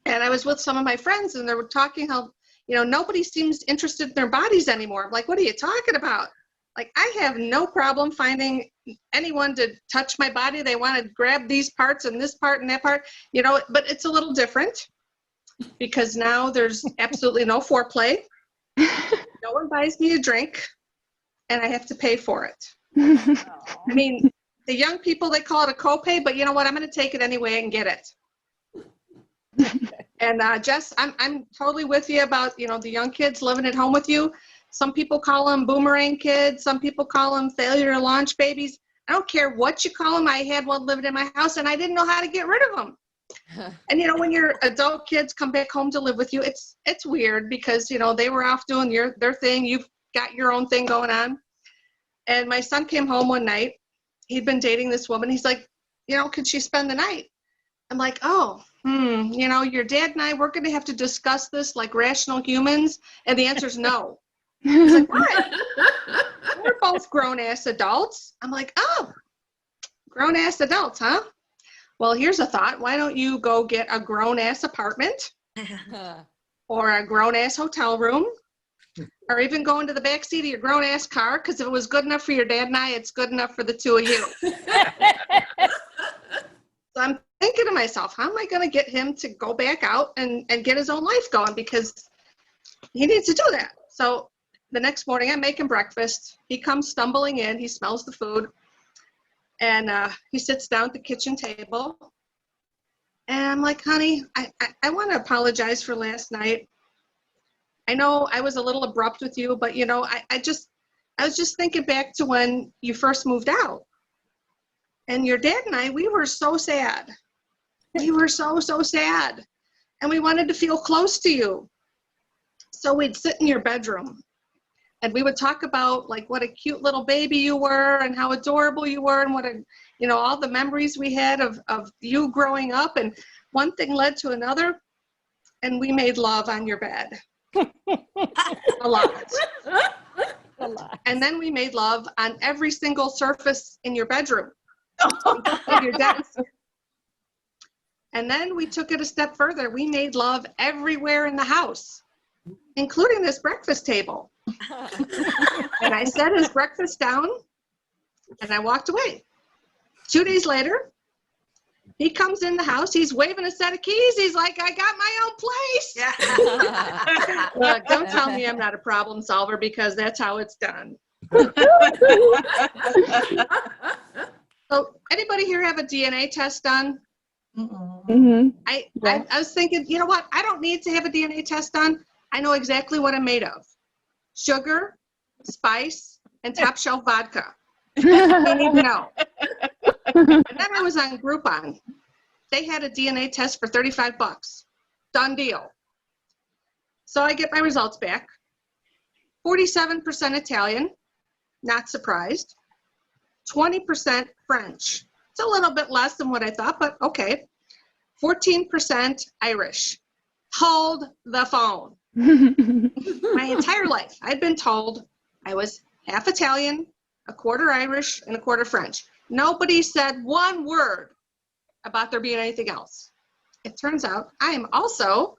And I was with some of my friends, and they were talking how, nobody seems interested in their bodies anymore. I'm like, what are you talking about? Like, I have no problem finding anyone to touch my body. They want to grab these parts and this part and that part, but it's a little different because now there's absolutely no foreplay. No one buys me a drink, and I have to pay for it. I mean, the young people, they call it a copay, but you know what? I'm going to take it anyway and get it. And Jess, I'm totally with you about, the young kids living at home with you. Some people call them boomerang kids. Some people call them failure to launch babies. I don't care what you call them. I had one living in my house, and I didn't know how to get rid of them. And, when your adult kids come back home to live with you, it's weird because, they were off doing their thing. You've got your own thing going on. And my son came home one night. He'd been dating this woman. He's like, could she spend the night? I'm like, oh, your dad and I, we're going to have to discuss this like rational humans. And the answer is no. He's like, what? we're both grown-ass adults. I'm like, oh, grown-ass adults, huh? Well, here's a thought. Why don't you go get a grown-ass apartment or a grown-ass hotel room, or even go into the back seat of your grown-ass car, because if it was good enough for your dad and I, it's good enough for the two of you. So I'm thinking to myself, how am I going to get him to go back out and get his own life going, because he needs to do that. So the next morning I'm making breakfast. He comes stumbling in. He smells the food. And he sits down at the kitchen table. And I'm like, honey, I want to apologize for last night. I know I was a little abrupt with you, but, you know, I was just thinking back to when you first moved out. And your dad and I, we were so sad. We were so sad. And we wanted to feel close to you. So we'd sit in your bedroom and we would talk about like what a cute little baby you were and how adorable you were and what a, you know, all the memories we had of you growing up, and one thing led to another, and we made love on your bed. A lot. A lot. And then we made love on every single surface in your bedroom. On your desk. And then we took it a step further. We made love everywhere in the house, including this breakfast table. And I set his breakfast down and I walked away. 2 days later, he comes in the house. He's waving a set of keys. He's like, I got my own place. Look, don't tell me I'm not a problem solver, because that's how it's done. So anybody here have a DNA test done? Mm-hmm. I was thinking, you know what? I don't need to have a DNA test done. I know exactly what I'm made of. Sugar, spice, and top shelf vodka. You don't need to know. And then I was on Groupon. They had a DNA test for $35. Done deal. So I get my results back. 47% Italian, not surprised. 20% French. It's a little bit less than what I thought, but okay. 14% Irish. Hold the phone. My entire life, I'd been told I was half Italian, a quarter Irish, and a quarter French. Nobody said one word about there being anything else. It turns out I am also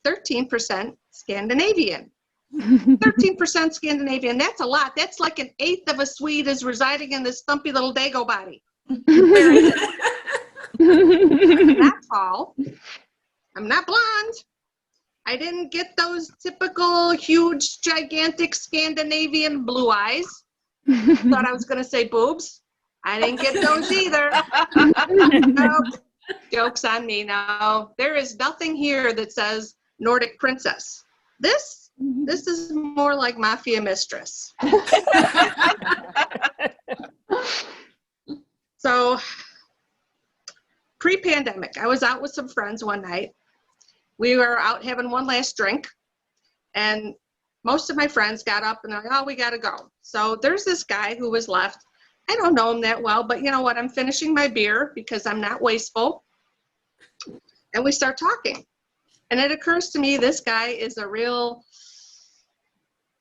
13% Scandinavian. 13% Scandinavian. That's a lot. That's like an eighth of a Swede is residing in this stumpy little Dago body. I'm not tall. I'm not blonde. I didn't get those typical huge, gigantic Scandinavian blue eyes. Thought I was going to say boobs. I didn't get those either. Nope. Joke's on me. No, there is nothing here that says Nordic princess. This is more like mafia mistress. So pre-pandemic, I was out with some friends one night. We were out having one last drink, and most of my friends got up and they're like, oh, we got to go. So there's this guy who was left. I don't know him that well, but you know what? I'm finishing my beer because I'm not wasteful. And we start talking. And it occurs to me, this guy is a real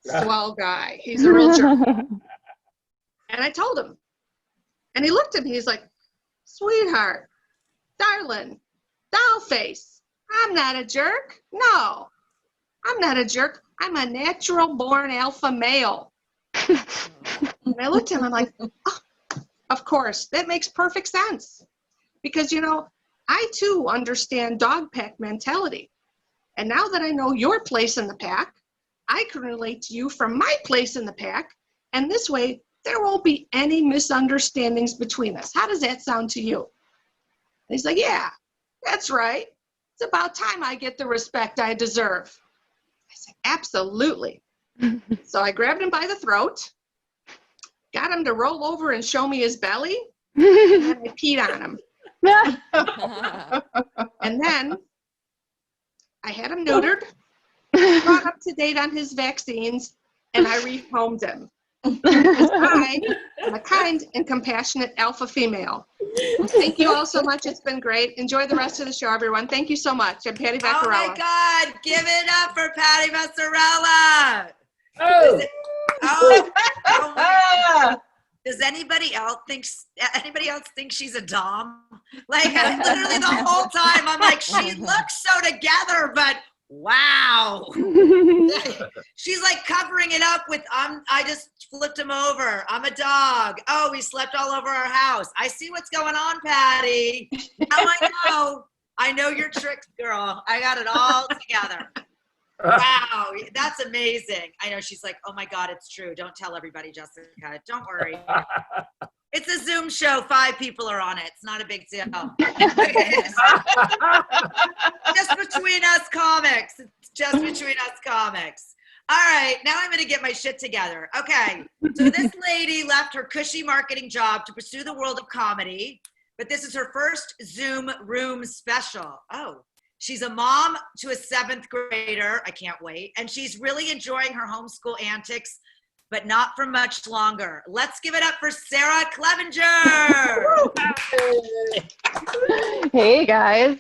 swell guy. He's a real jerk. And I told him. And he looked at me. He's like, sweetheart, darling, doll face. I'm not a jerk. No, I'm not a jerk. I'm a natural born alpha male. And I looked at him. I'm like, oh, of course. That makes perfect sense. Because, you know, I too understand dog pack mentality. And now that I know your place in the pack, I can relate to you from my place in the pack. And this way, there won't be any misunderstandings between us. How does that sound to you? And he's like, yeah, that's right. It's about time I get the respect I deserve. I said, absolutely. So I grabbed him by the throat, got him to roll over and show me his belly, and then I peed on him. And then I had him neutered, brought up to date on his vaccines, and I rehomed him. Because I am a kind and compassionate alpha female. Thank you all so much. It's been great. Enjoy the rest of the show, everyone. Thank you so much. I'm Patti Vaccarella. Oh my God. Give it up for Patti Vasquez. Oh. Oh, oh my. Does anybody else think she's a dom? Like literally the whole time I'm like, she looks so together, but wow. She's like covering it up with I just flipped him over. I'm a dog. Oh, he slept all over our house. I see what's going on, Patty. Now I know your tricks, girl. I got it all together. Wow, that's amazing. I know she's like, oh my God, it's true. Don't tell everybody, Jessica. Don't worry. It's a Zoom show. 5 people are on it. It's not a big deal. Just between us comics. It's just between us comics. All right, now I'm going to get my shit together. Okay, so this lady left her cushy marketing job to pursue the world of comedy, but this is her first Zoom room special. Oh. She's a mom to a 7th grader. I can't wait. And she's really enjoying her homeschool antics, but not for much longer. Let's give it up for Sarah Clevinger. Hey guys.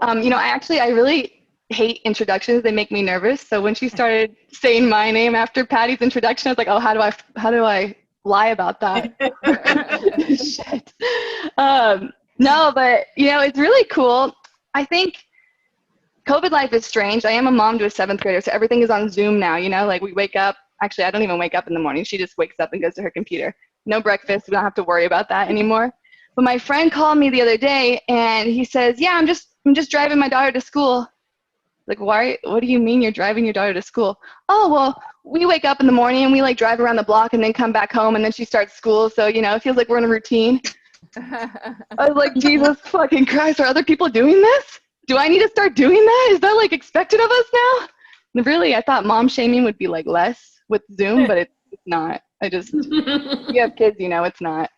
I really hate introductions. They make me nervous. So when she started saying my name after Patty's introduction, I was like, oh, how do I lie about that? Shit. No, but it's really cool. I think COVID life is strange. I am a mom to a 7th grader, so everything is on Zoom now, like we wake up. Actually, I don't even wake up in the morning. She just wakes up and goes to her computer. No breakfast. We don't have to worry about that anymore. But my friend called me the other day and he says, yeah, I'm just driving my daughter to school. Like, why? What do you mean you're driving your daughter to school? Oh, well, we wake up in the morning and we like drive around the block and then come back home and then she starts school. So, it feels like we're in a routine. I was like, Jesus fucking Christ, are other people doing this? Do I need to start doing that? Is that like expected of us now? And really, I thought mom shaming would be like less with Zoom, but it's not. You have kids, it's not.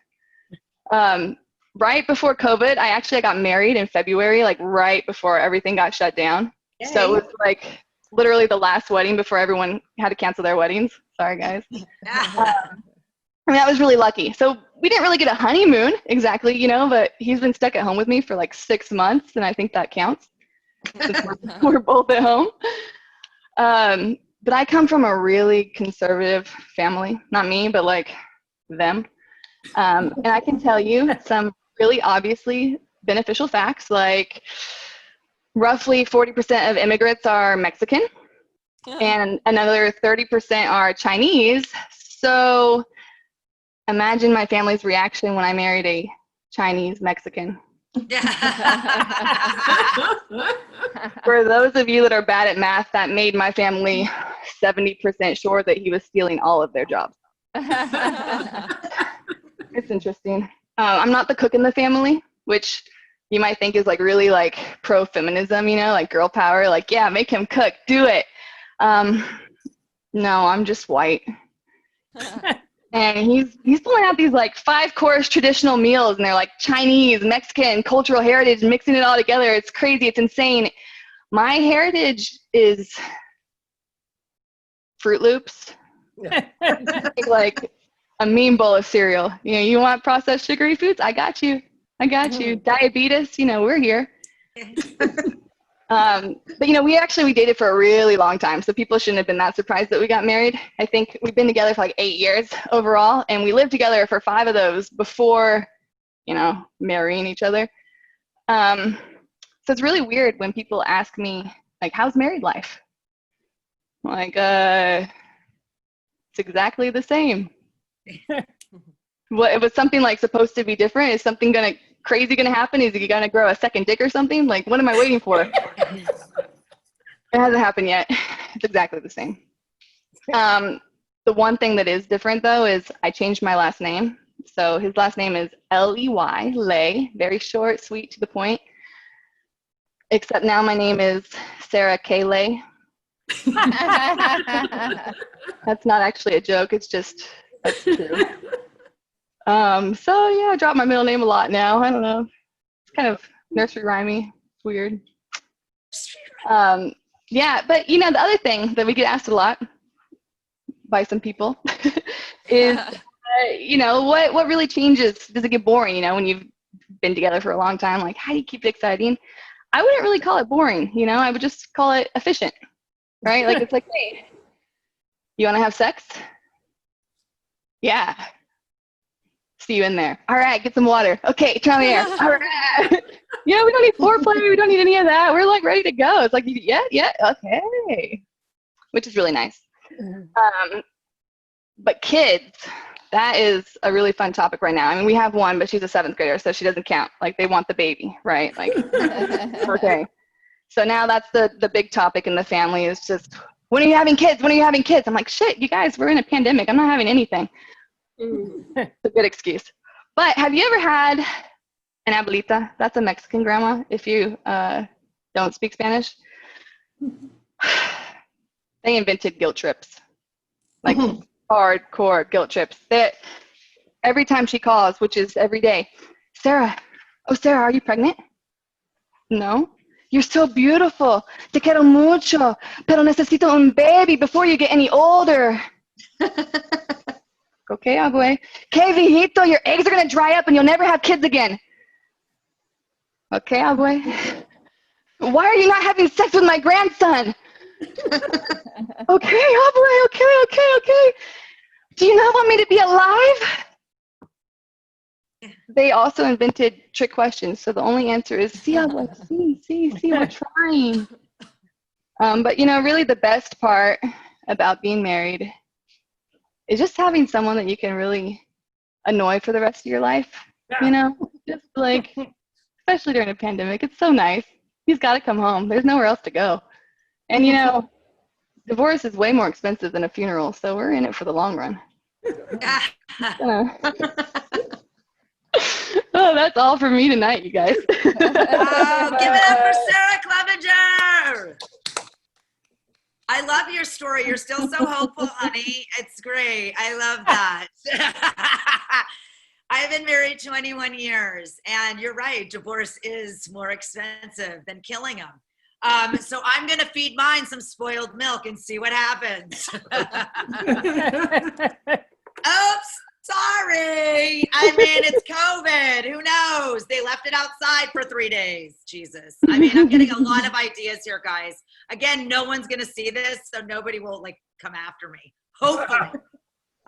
Right before COVID, I got married in February, like right before everything got shut down. Yay. So it was like literally the last wedding before everyone had to cancel their weddings. Sorry, guys. That was really lucky. So we didn't really get a honeymoon exactly, but he's been stuck at home with me for like 6 months, and I think that counts. We're both at home. But I come from a really conservative family. Not me, but like them. And I can tell you some really obviously beneficial facts, like roughly 40% of immigrants are Mexican, and another 30% are Chinese. So imagine my family's reaction when I married a Chinese Mexican. For those of you that are bad at math, that made my family 70% sure that he was stealing all of their jobs. It's interesting. I'm not the cook in the family, which you might think is like really like pro-feminism, like girl power, like, yeah, make him cook, do it. No, I'm just white. And he's pulling out these like 5-course traditional meals, and they're like Chinese, Mexican, cultural heritage, mixing it all together. It's crazy. It's insane. My heritage is Fruit Loops, like a mean bowl of cereal. You want processed sugary foods? I got you. Diabetes, we're here. But we dated for a really long time, so people shouldn't have been that surprised that we got married. I think we've been together for like 8 years overall, and we lived together for 5 of those before, marrying each other. So it's really weird when people ask me, like, how's married life? I'm like, it's exactly the same. What, it was something like supposed to be different? Is something crazy gonna happen? Is he gonna grow a second dick or something? Like, what am I waiting for? It hasn't happened yet. It's exactly the same. The one thing that is different though is I changed my last name. So his last name is L-E-Y, Lay, very short, sweet, to the point. Except now my name is Sarah K. Lay. That's not actually a joke. It's just, that's true. So yeah, I drop my middle name a lot now. I don't know. It's kind of nursery rhymey. It's weird. Yeah, but the other thing that we get asked a lot by some people is, what really changes? Does it get boring, when you've been together for a long time? Like, how do you keep it exciting? I wouldn't really call it boring, I would just call it efficient, right? Like, it's like, hey, you want to have sex? Yeah. See you in there. All right, get some water. Okay, turn on the air. All right. Yeah, we don't need foreplay. We don't need any of that. We're like ready to go. It's like, yeah, okay. Which is really nice. But kids, that is a really fun topic right now. I mean, we have one, but she's a 7th grader, so she doesn't count. Like, they want the baby, right? Like, okay. So now that's the big topic in the family is just, when are you having kids? When are you having kids? I'm like, shit, you guys, we're in a pandemic. I'm not having anything. It's a good excuse. But have you ever had an abuelita? That's a Mexican grandma, if you don't speak Spanish. They invented guilt trips. Like, hardcore guilt trips. Every time she calls, which is every day, Sarah, are you pregnant? No. You're so beautiful. Te quiero mucho, pero necesito un baby before you get any older. Okay, abue. Que viejito, your eggs are going to dry up and you'll never have kids again. Okay, abue. Why are you not having sex with my grandson? Okay, abue, okay. Do you not want me to be alive? They also invented trick questions, so the only answer is, see, abue, see, we're trying. But, you know, really the best part about being married is just having someone that you can really annoy for the rest of your life. You know, just like, especially during a pandemic, it's so nice. He's got to come home. There's nowhere else to go. And, you know, divorce is way more expensive than a funeral, so we're in it for the long run. Oh, that's all for me tonight, you guys. Oh, give it up for Sarah Clevinger. I love your story. You're still so hopeful, honey. It's great. I love that. I've been married 21 years, and you're right. Divorce is more expensive than killing them. So I'm going to feed mine some spoiled milk and see what happens. Oops, sorry. I mean, it's COVID. Who knows? They left it outside for 3 days. Jesus. I mean, I'm getting a lot of ideas here, guys. Again, no one's going to see this, so nobody will, like, come after me. Hopefully.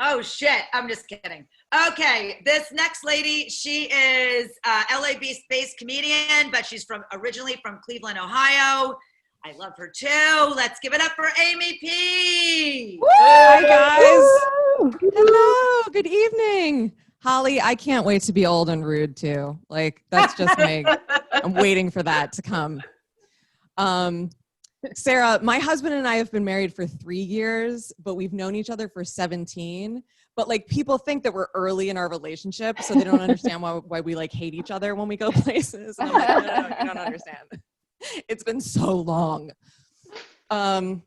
Oh, shit. I'm just kidding. Okay, this next lady, she is LA-based comedian, but she's originally from Cleveland, Ohio. I love her too. Let's give it up for Amy P. Woo! Hi, guys. Hello. Good evening. Holly, I can't wait to be old and rude too. Like, that's just me. I'm waiting for that to come. Sarah, my husband and I have been married for 3 years, but we've known each other for 17. But like, people think that we're early in our relationship, so they don't understand why we like hate each other when we go places. And I'm like, no, you don't understand. It's been so long. Does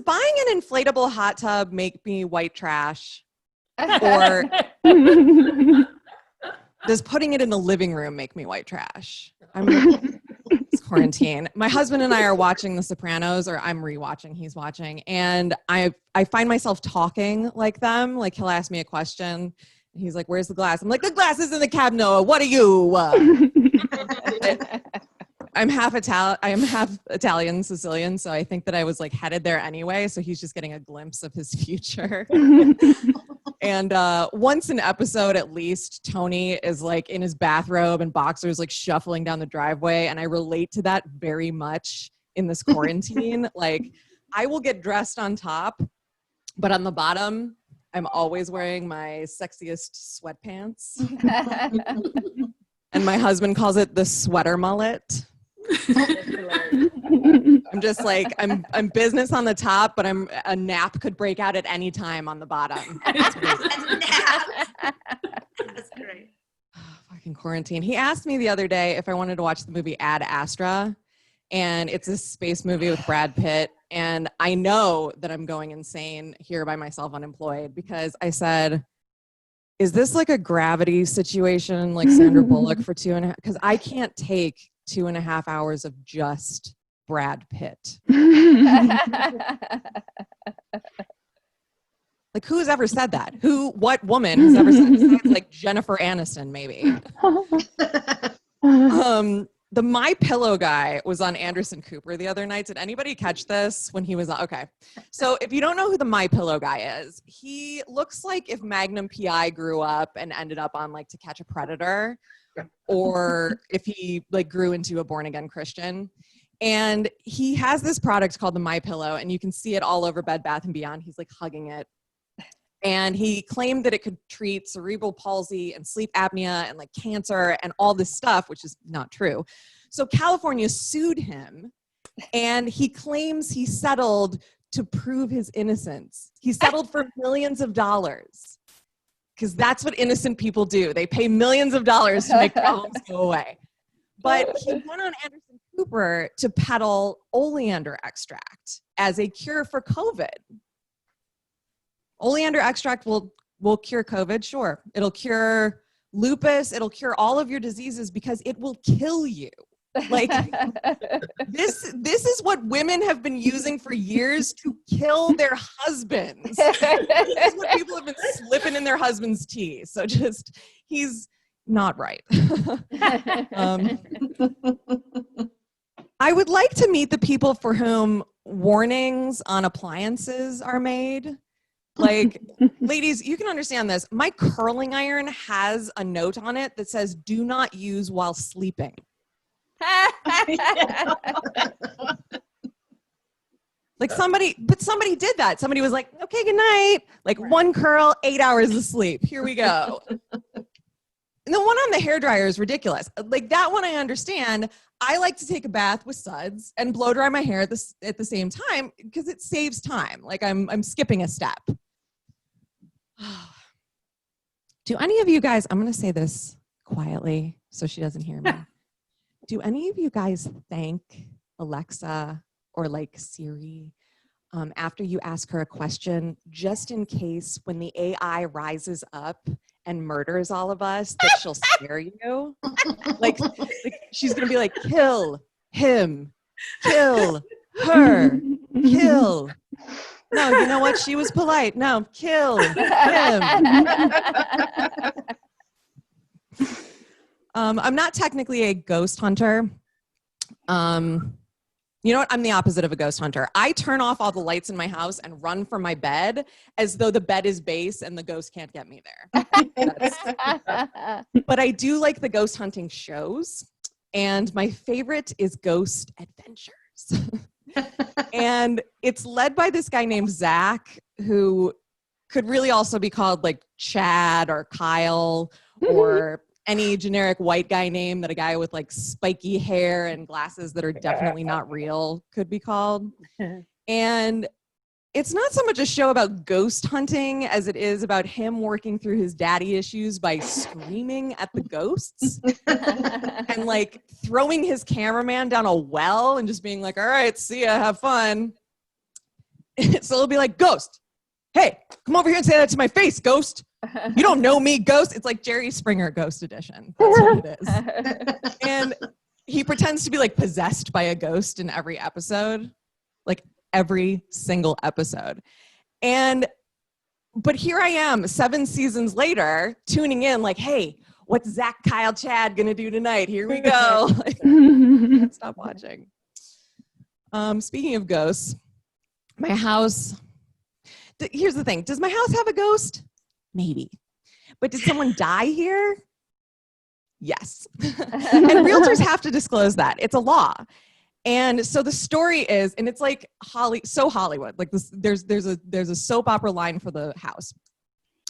buying an inflatable hot tub make me white trash? Or does putting it in the living room make me white trash? It's quarantine. My husband and I are watching The Sopranos, or I'm rewatching, he's watching, and I find myself talking like them. Like, he'll ask me a question. He's like, where's the glass? I'm like, the glass is in the cabinet. What are you? I'm half Italian, Sicilian, so I think that I was like headed there anyway. So he's just getting a glimpse of his future. And once an episode, at least, Tony is like in his bathrobe and boxers, like shuffling down the driveway. And I relate to that very much in this quarantine. Like, I will get dressed on top, but on the bottom, I'm always wearing my sexiest sweatpants. And my husband calls it the sweater mullet. I'm just like, I'm business on the top, but a nap could break out at any time on the bottom. That's great. Fucking quarantine. He asked me the other day if I wanted to watch the movie Ad Astra, and it's a space movie with Brad Pitt. And I know that I'm going insane here by myself unemployed, because I said, is this like a Gravity situation, like Sandra Bullock for 2.5? Because I can't take 2.5 hours of just Brad Pitt. Like, who's ever said that? What woman has ever said that? Besides, like, Jennifer Aniston, maybe. the My Pillow guy was on Anderson Cooper the other night. Did anybody catch this when he was on? Okay. So if you don't know who the My Pillow guy is, he looks like if Magnum PI grew up and ended up on like To Catch a Predator, or if he like grew into a born again Christian. And he has this product called the My Pillow, and you can see it all over Bed Bath & Beyond. He's like hugging it. And he claimed that it could treat cerebral palsy and sleep apnea and like cancer and all this stuff, which is not true. So California sued him, and he claims he settled to prove his innocence. He settled for millions of dollars, because that's what innocent people do. They pay millions of dollars to make problems go away. But he went on Anderson Cooper to peddle oleander extract as a cure for COVID. Oleander extract will cure COVID, sure. It'll cure lupus, it'll cure all of your diseases because it will kill you. Like this is what women have been using for years to kill their husbands. This is what people have been slipping in their husbands' tea. So just, he's not right. I would like to meet the people for whom warnings on appliances are made. Like, ladies, you can understand this. My curling iron has a note on it that says, do not use while sleeping. Like somebody did that. Somebody was like, okay, good night. Like one curl, 8 hours of sleep. Here we go. And the one on the hairdryer is ridiculous. Like that one I understand. I like to take a bath with suds and blow dry my hair at the same time because it saves time. Like I'm skipping a step. Do any of you guys, I'm going to say this quietly so she doesn't hear me. Do any of you guys thank Alexa or like Siri after you ask her a question, just in case when the AI rises up and murders all of us, that she'll scare you? Like she's going to be like, kill him, kill her, kill. No, you know what? She was polite. No, kill him. I'm not technically a ghost hunter. You know what? I'm the opposite of a ghost hunter. I turn off all the lights in my house and run for my bed as though the bed is base and the ghost can't get me there. But I do like the ghost hunting shows. And my favorite is Ghost Adventures. And it's led by this guy named Zach, who could really also be called like Chad or Kyle or any generic white guy name that a guy with like spiky hair and glasses that are definitely not real could be called. And it's not so much a show about ghost hunting as it is about him working through his daddy issues by screaming at the ghosts and like throwing his cameraman down a well and just being like, all right, see ya, have fun. So it'll be like, ghost, hey, come over here and say that to my face, ghost. You don't know me, ghost. It's like Jerry Springer Ghost Edition. That's what it is. And he pretends to be like possessed by a ghost in every episode, like every single episode. But here I am 7 seasons later tuning in like, hey, what's Zach, Kyle, Chad gonna do tonight? Here we go. Like, can't stop watching. Speaking of ghosts, my house, here's the thing. Does my house have a ghost? Maybe. But did someone die here? Yes. And realtors have to disclose that. It's a law. And so the story is, and it's like Hollywood. Like this, there's a soap opera line for the house.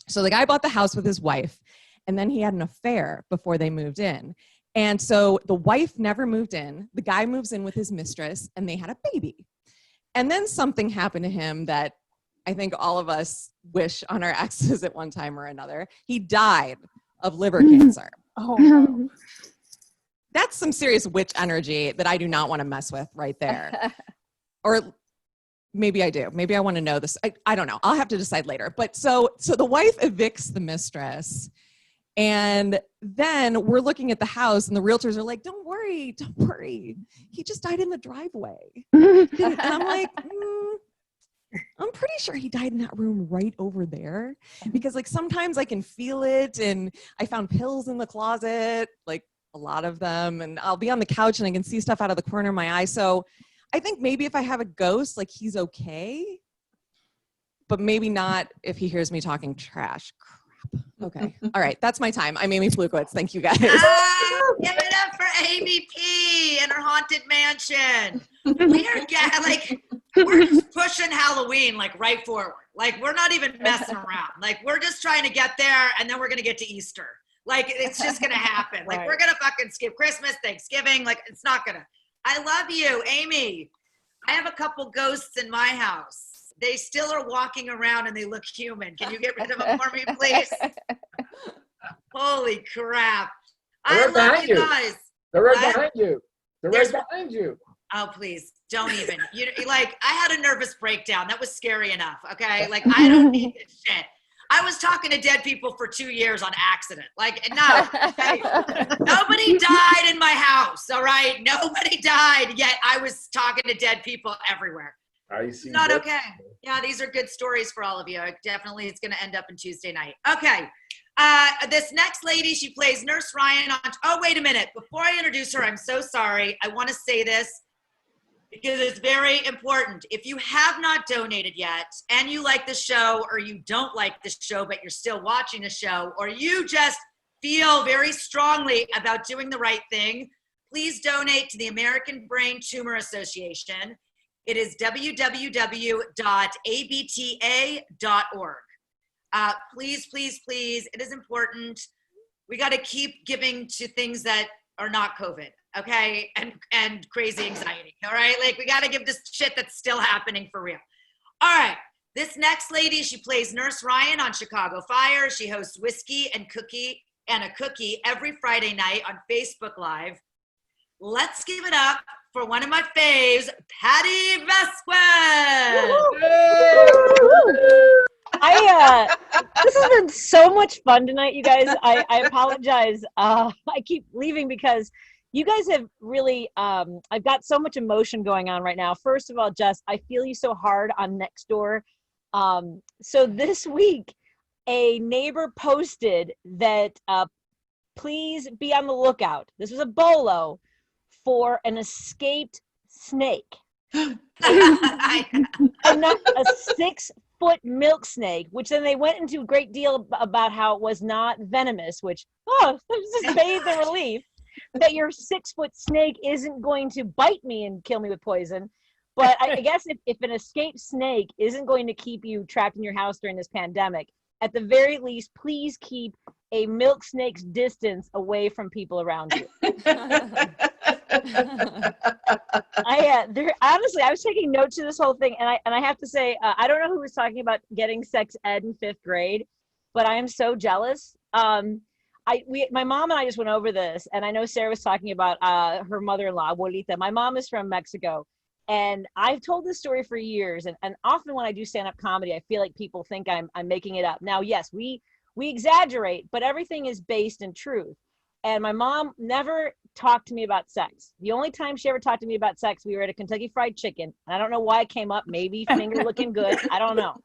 So the guy bought the house with his wife, and then he had an affair before they moved in. And so the wife never moved in. The guy moves in with his mistress, and they had a baby. And then something happened to him that I think all of us wish on our exes at one time or another. He died of liver cancer. Oh, no. That's some serious witch energy that I do not want to mess with right there. Or maybe I do. Maybe I want to know this. I don't know. I'll have to decide later. But so the wife evicts the mistress. And then we're looking at the house and the realtors are like, don't worry. He just died in the driveway. And I'm like, I'm pretty sure he died in that room right over there, because like sometimes I can feel it, and I found pills in the closet. Like a lot of them, and I'll be on the couch and I can see stuff out of the corner of my eye. So I think maybe if I have a ghost, like he's okay, but maybe not if he hears me talking trash. Crap. Okay. All right. That's my time. I'm Amy Pawlukiewicz. Thank you guys. Give it up for Amy P and her haunted mansion. We are we're just pushing Halloween like right forward. Like we're not even messing around. Like we're just trying to get there, and then we're gonna get to Easter. Like it's just gonna happen. Like we're gonna fucking skip Christmas, Thanksgiving. Like it's not gonna. I love you, Amy. I have a couple ghosts in my house. They still are walking around and they look human. Can you get rid of them for me, please? Holy crap. I love you guys. They're right behind you. They're right behind you. Oh, please, don't even. I had a nervous breakdown. That was scary enough, okay? Like, I don't need this shit. I was talking to dead people for 2 years on accident. Like, no. Okay? Nobody died in my house, all right? Nobody died, yet I was talking to dead people everywhere. It's not okay. Yeah, these are good stories for all of you. Definitely, it's going to end up in Tuesday night. Okay. This next lady, she plays Nurse Ryan on. Oh, wait a minute. Before I introduce her, I'm so sorry. I want to say this because it's very important. If you have not donated yet and you like the show, or you don't like the show, but you're still watching the show, or you just feel very strongly about doing the right thing, please donate to the American Brain Tumor Association. It is www.abta.org. Please, please, please. It is important. We got to keep giving to things that are not COVID, okay? And crazy anxiety, all right? Like, we got to give this shit that's still happening for real. All right. This next lady, she plays Nurse Ryan on Chicago Fire. She hosts Whiskey and a Cookie every Friday night on Facebook Live. Let's give it up for one of my faves, Patti Vasquez. This has been so much fun tonight, you guys. I apologize. I keep leaving because you guys have really, I've got so much emotion going on right now. First of all, Jess, I feel you so hard on Nextdoor. So this week, a neighbor posted that please be on the lookout. This was a bolo for an escaped snake. And not a 6-foot milk snake, which then they went into a great deal about how it was not venomous, which, this is bathed in relief that your 6-foot snake isn't going to bite me and kill me with poison. But I guess if an escaped snake isn't going to keep you trapped in your house during this pandemic, at the very least, please keep a milk snake's distance away from people around you. Honestly, I was taking notes of this whole thing, and I have to say, I don't know who was talking about getting sex ed in 5th grade, but I am so jealous. My mom and I just went over this, and I know Sarah was talking about her mother-in-law, Abuelita. My mom is from Mexico, and I've told this story for years, and often when I do stand-up comedy, I feel like people think I'm making it up. Now, yes, we exaggerate, but everything is based in truth. And my mom never talked to me about sex. The only time she ever talked to me about sex, we were at a Kentucky Fried Chicken. And I don't know why it came up. Maybe finger looking good. I don't know.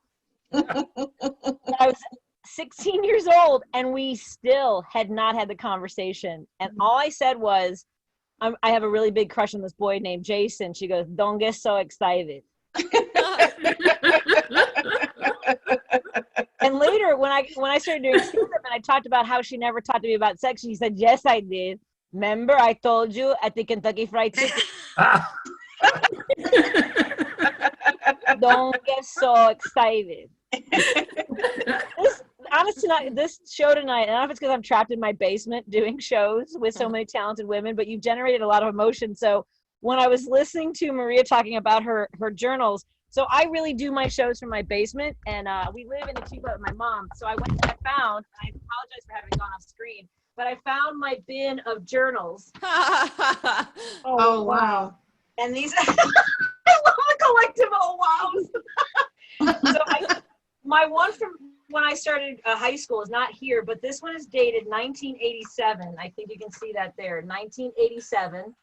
I was 16 years old, and we still had not had the conversation. And all I said was, I have a really big crush on this boy named Jason. She goes, "Don't get so excited." And later, when I started doing stand-up and I talked about how she never talked to me about sex, she said, "Yes, I did. Remember, I told you at the Kentucky Fried Chicken." Don't get so excited. This show tonight, I don't know if it's because I'm trapped in my basement doing shows with so many talented women, but you've generated a lot of emotion. So when I was listening to Maria talking about her journals, so I really do my shows from my basement, and we live in a two-bed with my mom. So I apologize for having gone off screen, but I found my bin of journals. Oh, wow. And these, I love the collective oh wows. So my one from when I started high school is not here, but this one is dated 1987. I think you can see that there, 1987.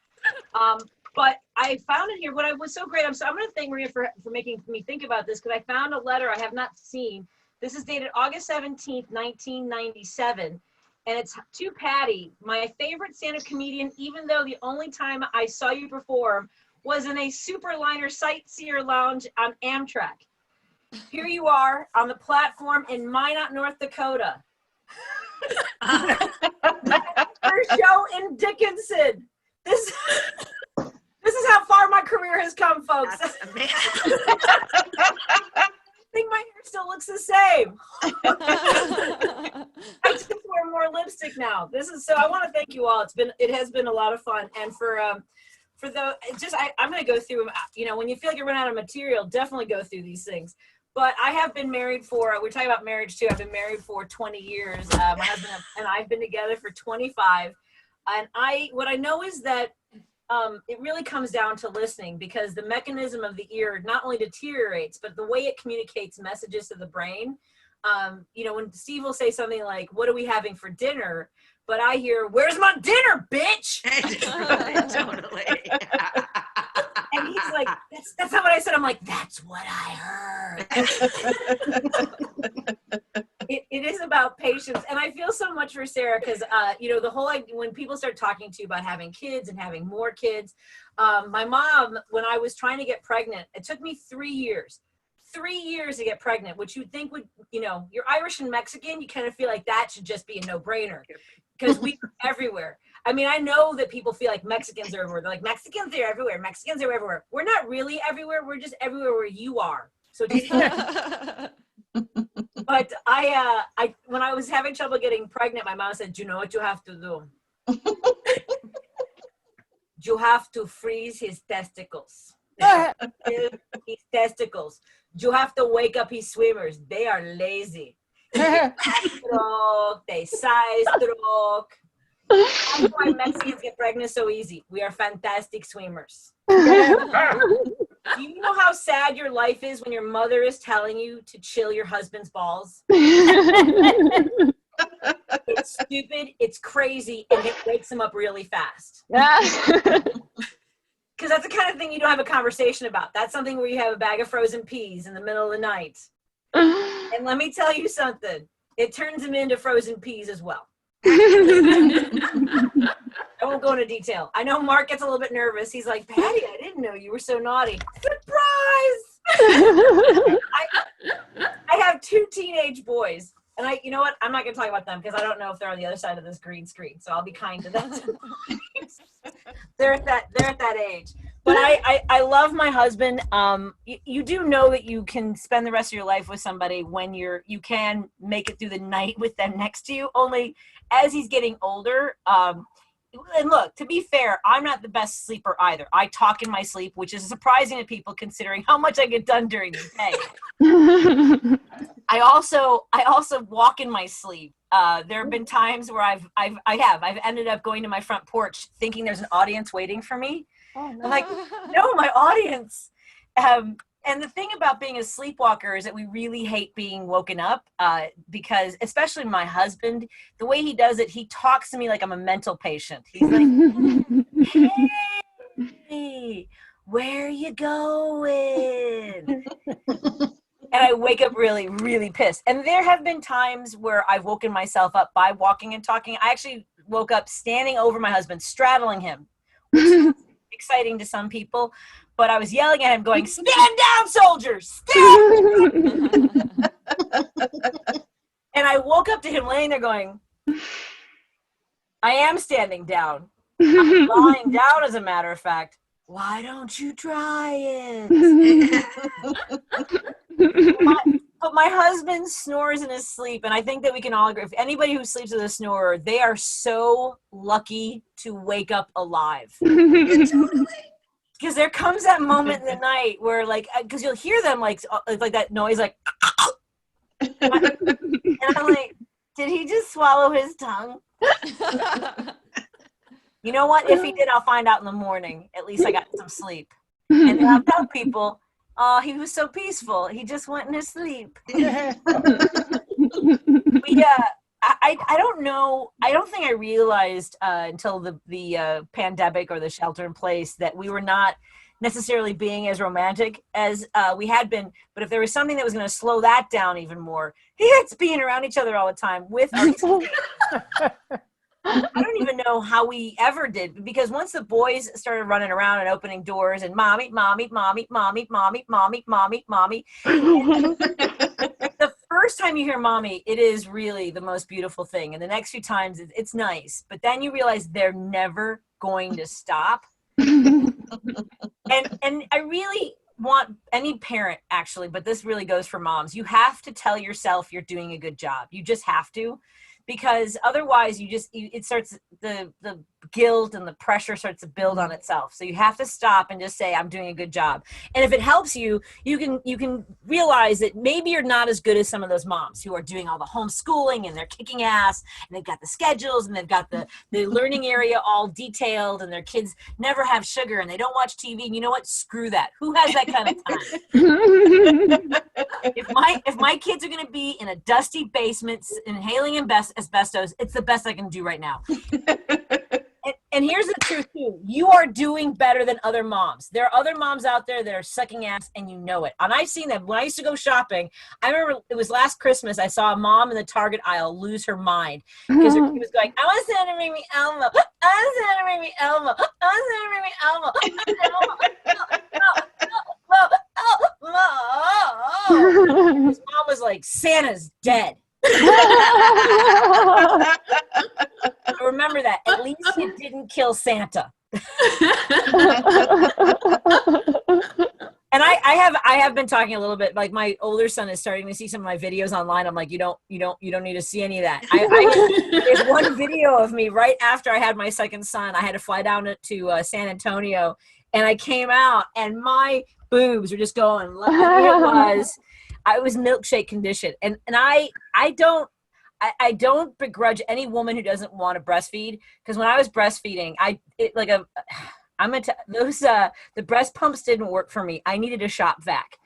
But I found it here. What was so great, I'm going to thank Maria for making me think about this, because I found a letter I have not seen. This is dated August 17th, 1997. and it's to Patti, my favorite stand-up comedian, even though the only time I saw you perform was in a Superliner Sightseer Lounge on Amtrak. Here you are on the platform in Minot, North Dakota. Her show in Dickinson. This is how far my career has come, folks. That's amazing. I think my hair still looks the same. I just wear more lipstick now. So I want to thank you all. It has been a lot of fun. And I'm going to go through, when you feel like you run out of material, definitely go through these things. But I have been married we're talking about marriage too. I've been married for 20 years. My husband and I've been together for 25. And what I know is that it really comes down to listening, because the mechanism of the ear not only deteriorates, but the way it communicates messages to the brain. When Steve will say something like, "What are we having for dinner?" But I hear, "Where's my dinner, bitch?" Totally. And he's like, that's not what I said. I'm like, that's what I heard. It is about patience. And I feel so much for Sarah, because, the whole, when people start talking to you about having kids and having more kids, my mom, when I was trying to get pregnant, it took me 3 years. 3 years to get pregnant, which you'd think would, you're Irish and Mexican, you kind of feel like that should just be a no-brainer, because we are everywhere. I mean, I know that people feel like Mexicans are everywhere. They're like, Mexicans are everywhere. Mexicans are everywhere. We're not really everywhere. We're just everywhere where you are. So just But when I was having trouble getting pregnant, my mom said, "Do you know what you have to do? You have to freeze his testicles. His testicles. You have to wake up his swimmers. They are lazy. They size stroke." That's why Mexicans get pregnant so easy. We are fantastic swimmers. Do you know how sad your life is when your mother is telling you to chill your husband's balls? It's stupid, it's crazy, and it wakes him up really fast. Because that's the kind of thing you don't have a conversation about. That's something where you have a bag of frozen peas in the middle of the night. And let me tell you something. It turns him into frozen peas as well. I won't go into detail. I know Mark gets a little bit nervous. He's like, "Patti, I didn't know you were so naughty." Surprise! I have 2 teenage boys. And you know what? I'm not going to talk about them because I don't know if they're on the other side of this green screen. So I'll be kind to them. They're at that age. But I love my husband. You do know that you can spend the rest of your life with somebody when you can make it through the night with them next to you. Only as he's getting older, and look, to be fair, I'm not the best sleeper either. I talk in my sleep, which is surprising to people considering how much I get done during the day. I also walk in my sleep. There have been times where I've ended up going to my front porch thinking there's an audience waiting for me. Oh, no. I'm like, no, my audience. And the thing about being a sleepwalker is that we really hate being woken up because, especially my husband, the way he does it, he talks to me like I'm a mental patient. He's like, "Hey, where you going?" And I wake up really, really pissed. And there have been times where I've woken myself up by walking and talking. I actually woke up standing over my husband, straddling him, which is exciting to some people. But I was yelling at him going, "Stand down, soldiers! Stand down!" And I woke up to him laying there going, "I am standing down. I'm lying down, as a matter of fact. Why don't you try it?" But my husband snores in his sleep, and I think that we can all agree. If anybody who sleeps with a snorer, they are so lucky to wake up alive. Because there comes that moment in the night where, like, because you'll hear them like that noise, like, and I'm like, did he just swallow his tongue? You know what? If he did, I'll find out in the morning. At least I got some sleep. And then I'll tell people, "Oh, he was so peaceful. He just went in his sleep." I don't know. I don't think I realized until the pandemic or the shelter in place that we were not necessarily being as romantic as we had been. But if there was something that was going to slow that down even more, it's being around each other all the time with our I don't even know how we ever did, because once the boys started running around and opening doors and mommy, mommy, mommy, mommy, mommy, mommy, mommy, mommy. The first time you hear mommy, it is really the most beautiful thing. And the next few times it's nice, but then you realize they're never going to stop. And I really want any parent, actually, but this really goes for moms. You have to tell yourself you're doing a good job. You just have to, because otherwise it starts, the guilt and the pressure starts to build on itself. So you have to stop and just say, I'm doing a good job. And if it helps you, you can realize that maybe you're not as good as some of those moms who are doing all the homeschooling and they're kicking ass and they've got the schedules and they've got the learning area all detailed and their kids never have sugar and they don't watch TV. And you know what? Screw that. Who has that kind of time? If my kids are going to be in a dusty basement inhaling asbestos, it's the best I can do right now. And here's the truth too. You are doing better than other moms. There are other moms out there that are sucking ass and you know it. And I've seen them. When I used to go shopping, I remember it was last Christmas, I saw a mom in the Target aisle lose her mind because her kid was going, I want Santa to bring me Elmo. I want Santa to bring me Elmo. I want Santa to bring me Elmo. His mom was like, Santa's dead. Remember that. At least it didn't kill Santa. And I have been talking a little bit, like my older son is starting to see some of my videos online. I'm like, you don't need to see any of that. There's one video of me right after I had my second son. I had to fly down to San Antonio, and I came out and my boobs were just going. I was milkshake condition, and I don't begrudge any woman who doesn't want to breastfeed, because when I was breastfeeding, the breast pumps didn't work for me. I needed a shop vac.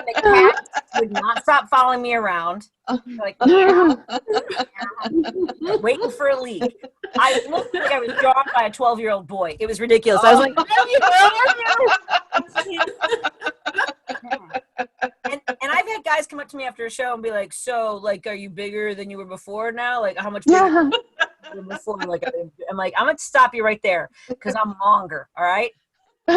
The cats would not stop following me around, like waiting for a leak. I looked like I was drawn by a 12-year-old boy. It was ridiculous. I was like, and I've had guys come up to me after a show and be like, so, like, are you bigger than you were before now? Like, how much bigger than you were before? Like, I'm like, I'm going to stop you right there because I'm longer, all right? I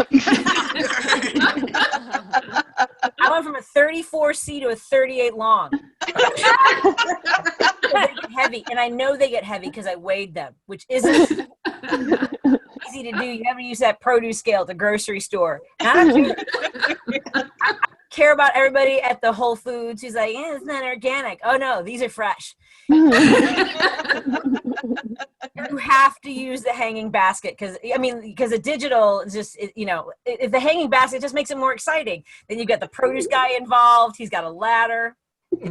went from a 34C to a 38 long. They get heavy, and I know they get heavy because I weighed them, which isn't easy to do. You never use that produce scale at the grocery store. And I don't care about everybody at the Whole Foods who's like, it's not organic. Oh no, these are fresh. You have to use the hanging basket because the digital is just, if the hanging basket just makes it more exciting. Then you've got the produce guy involved. He's got a ladder. And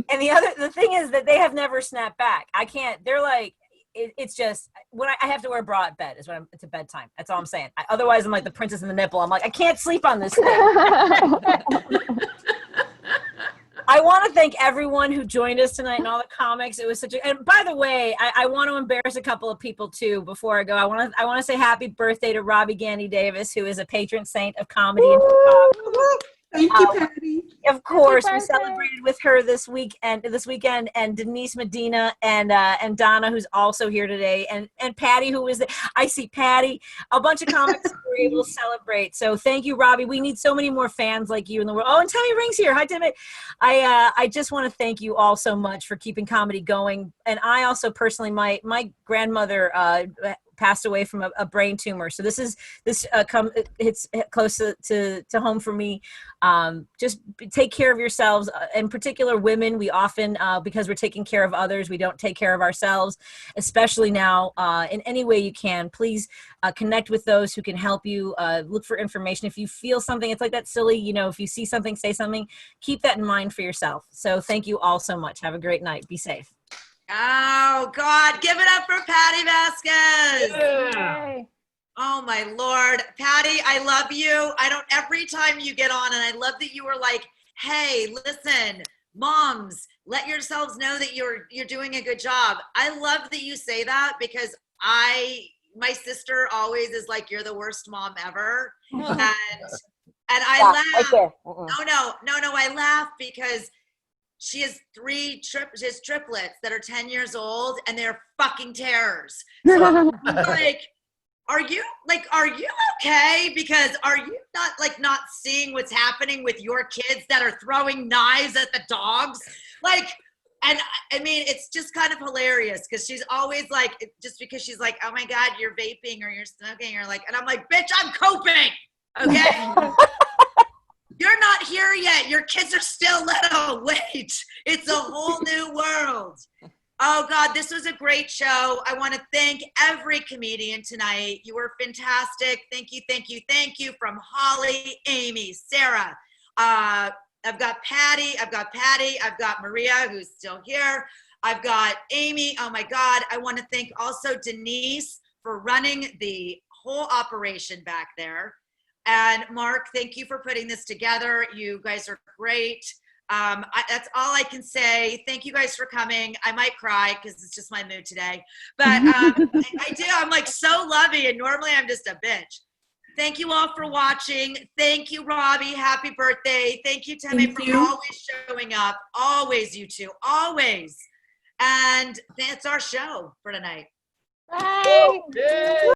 the thing is that they have never snapped back. I can't. They're like, it's just when I have to wear a bra at bed is when it's a bedtime. That's all I'm saying. Otherwise, I'm like the princess and the nipple. I'm like, I can't sleep on this thing. I want to thank everyone who joined us tonight and all the comics. It was and by the way, I want to embarrass a couple of people too before I go. I want to say happy birthday to Robbie Gandy Davis, who is a patron saint of comedy in Chicago. Thank you, Patty. Of course, we celebrated with her this weekend, and Denise Medina and Donna, who's also here today, and Patty, who is there. I see Patty. A bunch of comics were able to celebrate. So thank you, Robbie. We need so many more fans like you in the world. Oh, and Tammy Ring's here. Hi, Tammy. I just want to thank you all so much for keeping comedy going. And I also personally, my grandmother passed away from a brain tumor. So it's close to home for me. Just take care of yourselves. In particular, women, we often, because we're taking care of others, we don't take care of ourselves, especially now. In any way you can, please connect with those who can help you. Look for information. If you feel something, it's like that silly, if you see something, say something, keep that in mind for yourself. So thank you all so much. Have a great night. Be safe. Oh, God. Give it up for Patti Vasquez. Yeah. Oh, my Lord. Patti, I love you. Every time you get on, and I love that you were like, hey, listen, moms, let yourselves know that you're doing a good job. I love that you say that because my sister always is like, you're the worst mom ever. And I laugh. Right there. No, I laugh because she has she has triplets that are 10 years old, and they're fucking terrors. So I'm like, are you okay? Because are you not seeing what's happening with your kids that are throwing knives at the dogs? And I mean, it's just kind of hilarious because she's always like, just because she's like, oh my God, you're vaping or you're smoking, or like, and I'm like, bitch, I'm coping, okay? You're not here yet. Your kids are still little. Wait, it's a whole new world. Oh God, this was a great show. I want to thank every comedian tonight. You were fantastic. Thank you, thank you, thank you. From Holly, Amy, Sarah, I've got Patty, I've got Maria, who's still here. I've got Amy. Oh my God. I want to thank also Denise for running the whole operation back there. And Mark, thank you for putting this together. You guys are great. That's all I can say. Thank you guys for coming. I might cry because it's just my mood today. But I do. I'm like so lovey, and normally I'm just a bitch. Thank you all for watching. Thank you, Robbie. Happy birthday. Thank you, Temme, for always showing up. Always, you two. Always. And that's our show for tonight. Bye. Yay.